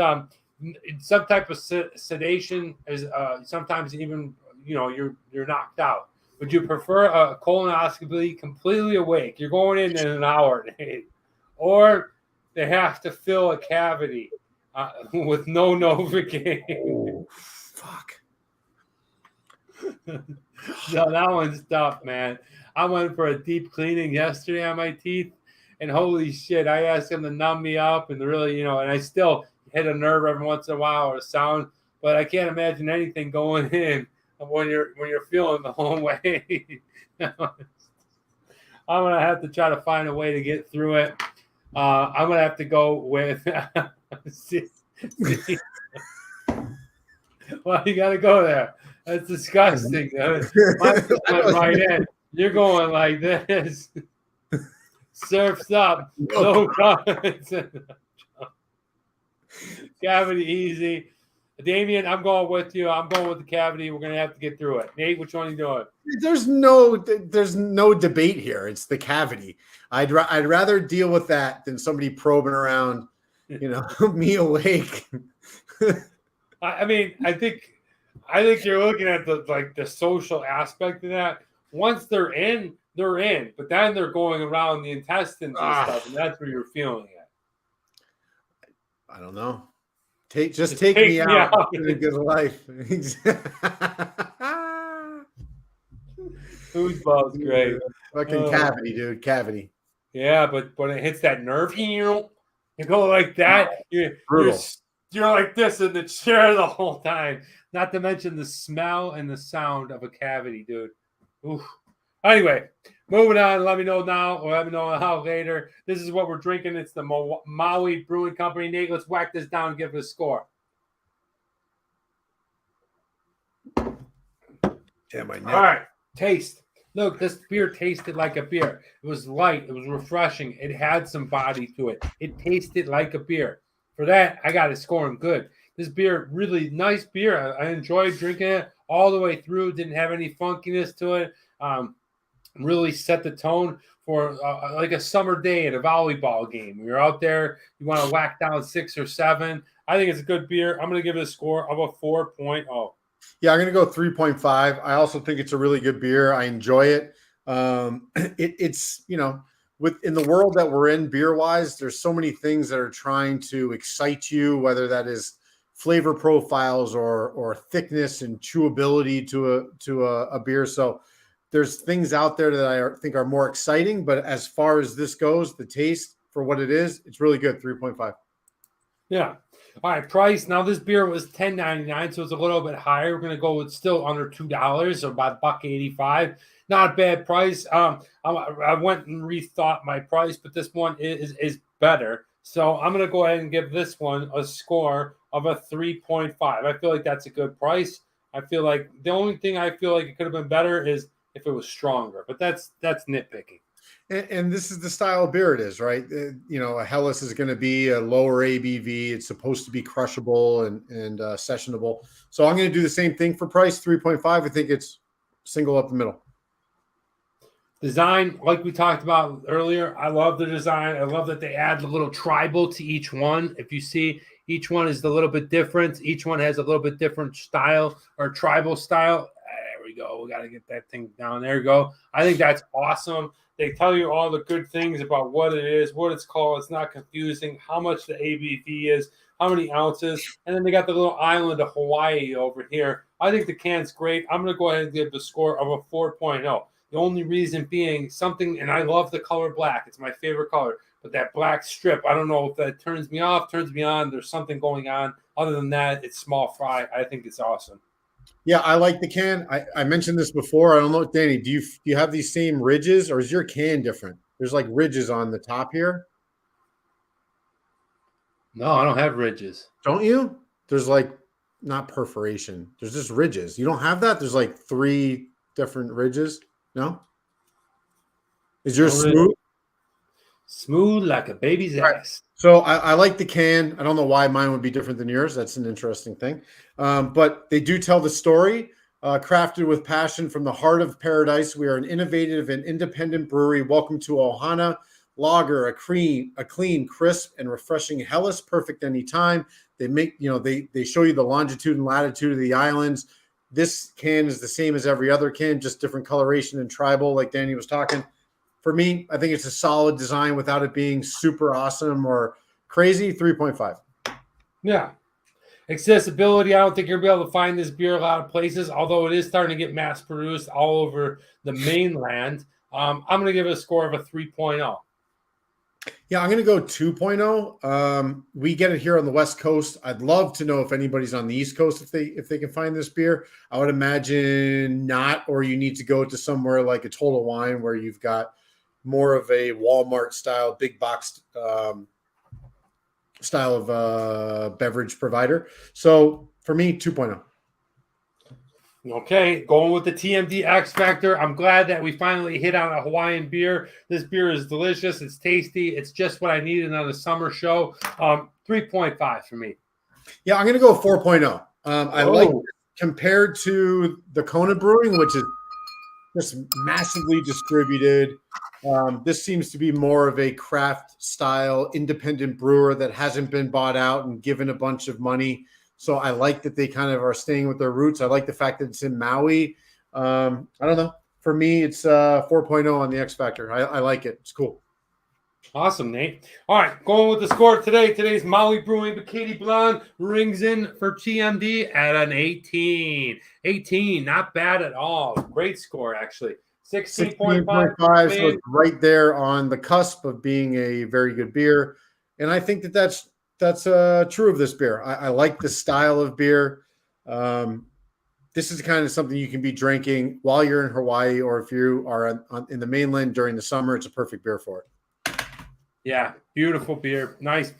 some type of sedation is sometimes even you're knocked out. Would you prefer a colonoscopy completely awake? You're going in an hour, or they have to fill a cavity with no Novocaine. Oh, fuck. No, that one's tough, man. I went for a deep cleaning yesterday on my teeth, and holy shit, I asked him to numb me up and really, and I still hit a nerve every once in a while or a sound, but I can't imagine anything going in when you're feeling the whole way. I'm gonna have to try to find a way to get through it. I'm gonna have to go with. see. Well, you got to go there. That's disgusting. Mine just went right in. You're going like this. Surfs up. No comments. Cavity easy. Damien, I'm going with you. I'm going with the cavity. We're gonna have to get through it. Nate, which one are you doing? There's no debate here. It's the cavity. I'd rather deal with that than somebody probing around, me awake. I mean, I think you're looking at the social aspect of that. Once they're in, but then they're going around the intestines and stuff, and that's where you're feeling it. I don't know. Take me out. In a good life. Foosball's great. Fucking cavity, dude. Cavity. Yeah, but it hits that nerve. You go like that. You're like this in the chair the whole time. Not to mention the smell and the sound of a cavity, dude. Oof. Anyway, moving on. Let me know now or let me know how later. This is what we're drinking. It's the Maui Brewing Company. Nate, let's whack this down and give it a score. Damn, my neck. All right. Taste. Look, this beer tasted like a beer. It was light. It was refreshing. It had some body to it. It tasted like a beer. For that, I got to score him good. This beer, really nice beer. I enjoyed drinking it all the way through. Didn't have any funkiness to it. Really set the tone for like a summer day at a volleyball game. You're out there, you want to whack down 6 or 7. I think it's a good beer. I'm going to give it a score of a 4.0. Yeah, I'm going to go 3.5. I also think it's a really good beer. I enjoy it. It's in the world that we're in beer wise, there's so many things that are trying to excite you, whether that is flavor profiles or thickness and chewability to a beer. So there's things out there that I think are more exciting, but as far as this goes, the taste for what it is, it's really good. 3.5. Yeah. All right, price. Now this beer was $10.99, so it's a little bit higher. We're gonna go with still under $2, so about $1.85. Not a bad price. I went and rethought my price, but this one is better. So I'm gonna go ahead and give this one a score of a 3.5. I feel like that's a good price. I feel like the only thing I feel like it could have been better is if it was stronger, but that's nitpicking. And this is the style of beer it is, right? A Helles is going to be a lower ABV. It's supposed to be crushable and sessionable. So I'm going to do the same thing for price, 3.5. I think it's single up the middle. Design, like we talked about earlier, I love the design. I love that they add a little tribal to each one. If you see, each one is a little bit different. Each one has a little bit different style or tribal style. There we go. We got to get that thing down. There we go. I think that's awesome. They tell you all the good things about what it is, what it's called. It's not confusing, how much the ABV is, how many ounces. And then they got the little island of Hawaii over here. I think the can's great. I'm going to go ahead and give the score of a 4.0. The only reason being something, and I love the color black. It's my favorite color. But that black strip, I don't know if that turns me off, turns me on. There's something going on. Other than that, it's small fry. I think it's awesome. Yeah, I like the can. I mentioned this before. I don't know, Danny, do you have these same ridges or is your can different? There's like ridges on the top here. No, I don't have ridges. Don't you? There's like not perforation. There's just ridges. You don't have that? There's like 3 different ridges. No? Is yours smooth? Smooth like a baby's ass. So I like the can. I don't know why mine would be different than yours. That's an interesting thing. But they do tell the story. Crafted with passion from the heart of paradise, we are an innovative and independent brewery. Welcome to Ohana Lager, a clean, crisp, and refreshing Helles, perfect anytime. They make, they show you the longitude and latitude of the islands. This can is the same as every other can, just different coloration and tribal, like Danny was talking. For me, I think it's a solid design without it being super awesome or crazy. 3.5. Yeah. Accessibility, I don't think you're going to be able to find this beer a lot of places, although it is starting to get mass produced all over the mainland. I'm going to give it a score of a 3.0. Yeah, I'm going to go 2.0. We get it here on the West Coast. I'd love to know if anybody's on the East Coast if they can find this beer. I would imagine not, or you need to go to somewhere like a Total Wine where you've got more of a Walmart style big box style of beverage provider. So for me, 2.0. Okay, going with the TMD X Factor. I'm glad that we finally hit on a Hawaiian beer. This beer is delicious. It's tasty. It's just what I needed on a summer show. 3.5 for me. Yeah, I'm going to go 4.0. I like Oh, compared to the Kona Brewing, which is just massively distributed. This seems to be more of a craft style independent brewer that hasn't been bought out and given a bunch of money. So I like that they kind of are staying with their roots. I like the fact that it's in Maui. I don't know. For me, it's 4.0 on the X Factor. I like it. It's cool. awesome, Nate. All right, going with the score today. Today's Maui Brewing Bikini Blonde rings in for TMD at an 18. 18, not bad at all. Great score, actually. 16.5. 16.5, so it's right there on the cusp of being a very good beer. And I think that's true of this beer. I like the style of beer. This is kind of something you can be drinking while you're in Hawaii, or if you are in the mainland during the summer, it's a perfect beer for it. Yeah, beautiful beer. Nice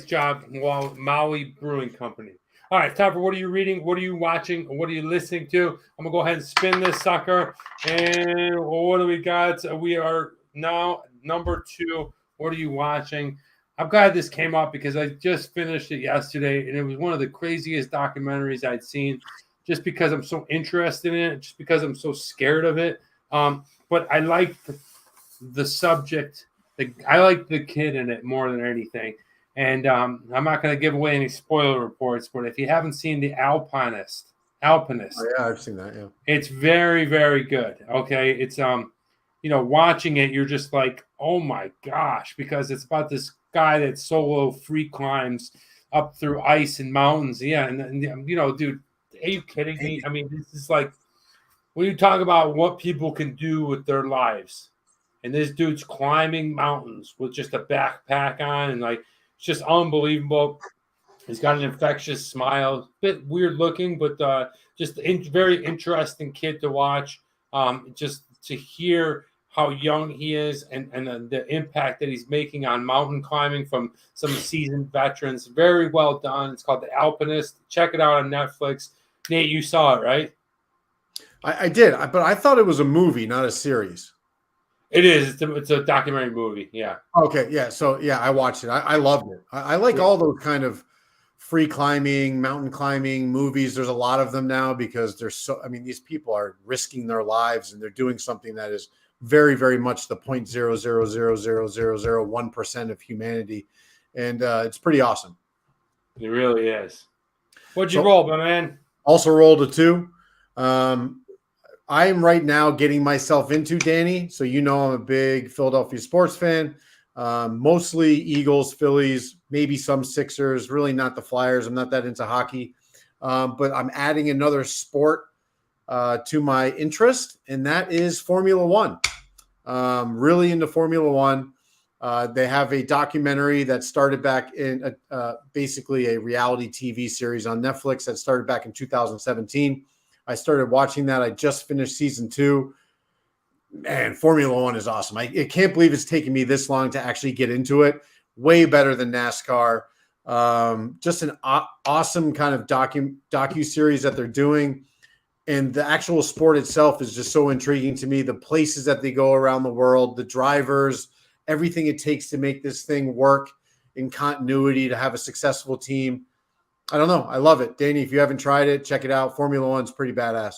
job, Maui Brewing Company. All right, Topper, what are you reading? What are you watching? What are you listening to? I'm going to go ahead and spin this sucker. And what do we got? We are now number 2. What are you watching? I'm glad this came up because I just finished it yesterday, and it was one of the craziest documentaries I'd seen just because I'm so interested in it, just because I'm so scared of it. But I like the subject. I like the kid in it more than anything. And I'm not going to give away any spoiler reports, but if you haven't seen the Alpinist, Oh, yeah, I've seen that. Yeah, it's very, very good. Okay, it's watching it, you're just like, oh my gosh, because it's about this guy that solo free climbs up through ice and mountains. Yeah, and dude, are you kidding me? I mean, this is like when you talk about what people can do with their lives, and this dude's climbing mountains with just a backpack on, and like it's just unbelievable. He's got an infectious smile, bit weird looking, but just very interesting kid to watch. Just to hear how young he is and the impact that he's making on mountain climbing from some seasoned veterans. Very well done. It's called The Alpinist. Check it out on Netflix. Nate, you saw it, right? I did, but I thought it was a movie, not a series. It is. It's a documentary movie. Yeah. Okay, yeah. So yeah, I watched it. I loved it. I like all those kind of free climbing, mountain climbing movies. There's a lot of them now because these people are risking their lives and they're doing something that is very, very much the 0.0000001% of humanity. And it's pretty awesome. It really is. What'd you roll, my man? Also rolled a 2. I am right now getting myself into Danny. So, I'm a big Philadelphia sports fan, mostly Eagles, Phillies, maybe some Sixers, really not the Flyers. I'm not that into hockey, but I'm adding another sport to my interest, and that is Formula One. Really into Formula One. They have a documentary that started back in basically a reality TV series on Netflix that started back in 2017. I started watching that. I just finished season 2. Man, Formula One is awesome. I can't believe it's taken me this long to actually get into it. Way better than NASCAR. Just an awesome kind of docu-series that they're doing. And the actual sport itself is just so intriguing to me. The places that they go around the world, the drivers, everything it takes to make this thing work in continuity, to have a successful team. I don't know. I love it. Danny, if you haven't tried it, check it out. Formula One's pretty badass.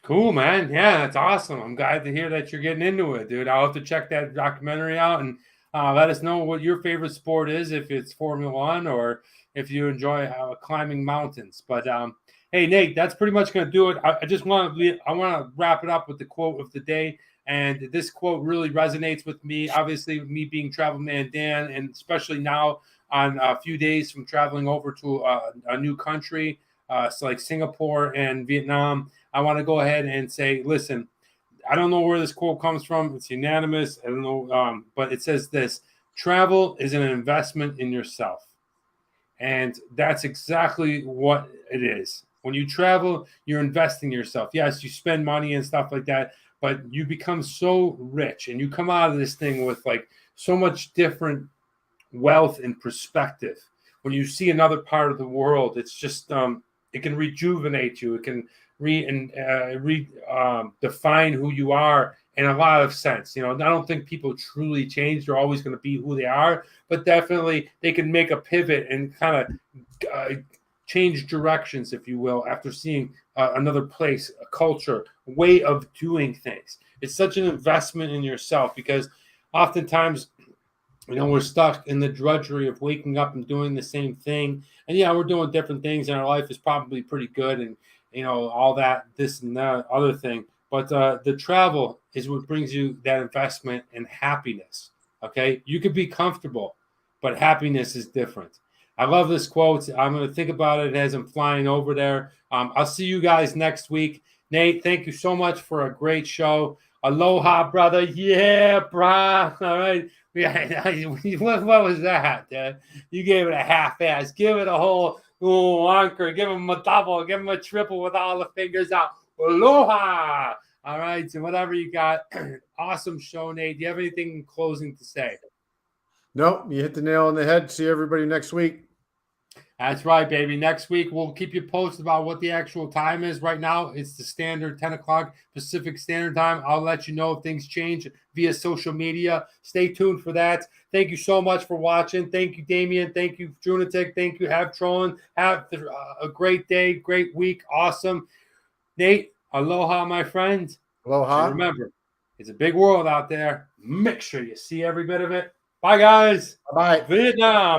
Cool, man. Yeah, that's awesome. I'm glad to hear that you're getting into it, dude. I'll have to check that documentary out and let us know what your favorite sport is, if it's Formula One or if you enjoy climbing mountains. But hey, Nate, that's pretty much going to do it. I want to wrap it up with the quote of the day. And this quote really resonates with me, obviously, with me being Travel Man Dan, and especially now on a few days from traveling over to a new country, so like Singapore and Vietnam. I want to go ahead and say, listen, I don't know where this quote comes from. It's unanimous. I don't know, but it says this: Travel is an investment in yourself. And that's exactly what it is. When you travel, you're investing in yourself. Yes, you spend money and stuff like that, but you become so rich and you come out of this thing with like so much different wealth and perspective. When you see another part of the world, it's just it can rejuvenate you. It can define who you are in a lot of sense. I don't think people truly change. They're always going to be who they are, but definitely they can make a pivot and kind of change directions, if you will, after seeing another place, a culture, a way of doing things. It's such an investment in yourself because oftentimes, we're stuck in the drudgery of waking up and doing the same thing. And yeah, we're doing different things, and our life is probably pretty good, and all that, this and that other thing. But the travel is what brings you that investment and happiness. Okay, you could be comfortable, but happiness is different. I love this quote. I'm going to think about it as I'm flying over there. I'll see you guys next week. Nate, thank you so much for a great show. Aloha, brother. Yeah, brah. All right. What was that? You gave it a half-ass. Give it a whole anchor. Give him a double. Give him a triple with all the fingers out. Aloha. All right. So whatever you got. Awesome show, Nate. Do you have anything in closing to say? Nope. You hit the nail on the head. See everybody next week. That's right, baby. Next week, we'll keep you posted about what the actual time is. Right now, it's the standard 10 o'clock Pacific Standard Time. I'll let you know if things change via social media. Stay tuned for that. Thank you so much for watching. Thank you, Damien. Thank you, Junatic. Thank you, Have Trolling. Have a great day, great week. Awesome. Nate, aloha, my friend. Aloha. And remember, it's a big world out there. Make sure you see every bit of it. Bye, guys. Bye-bye. Vietnam.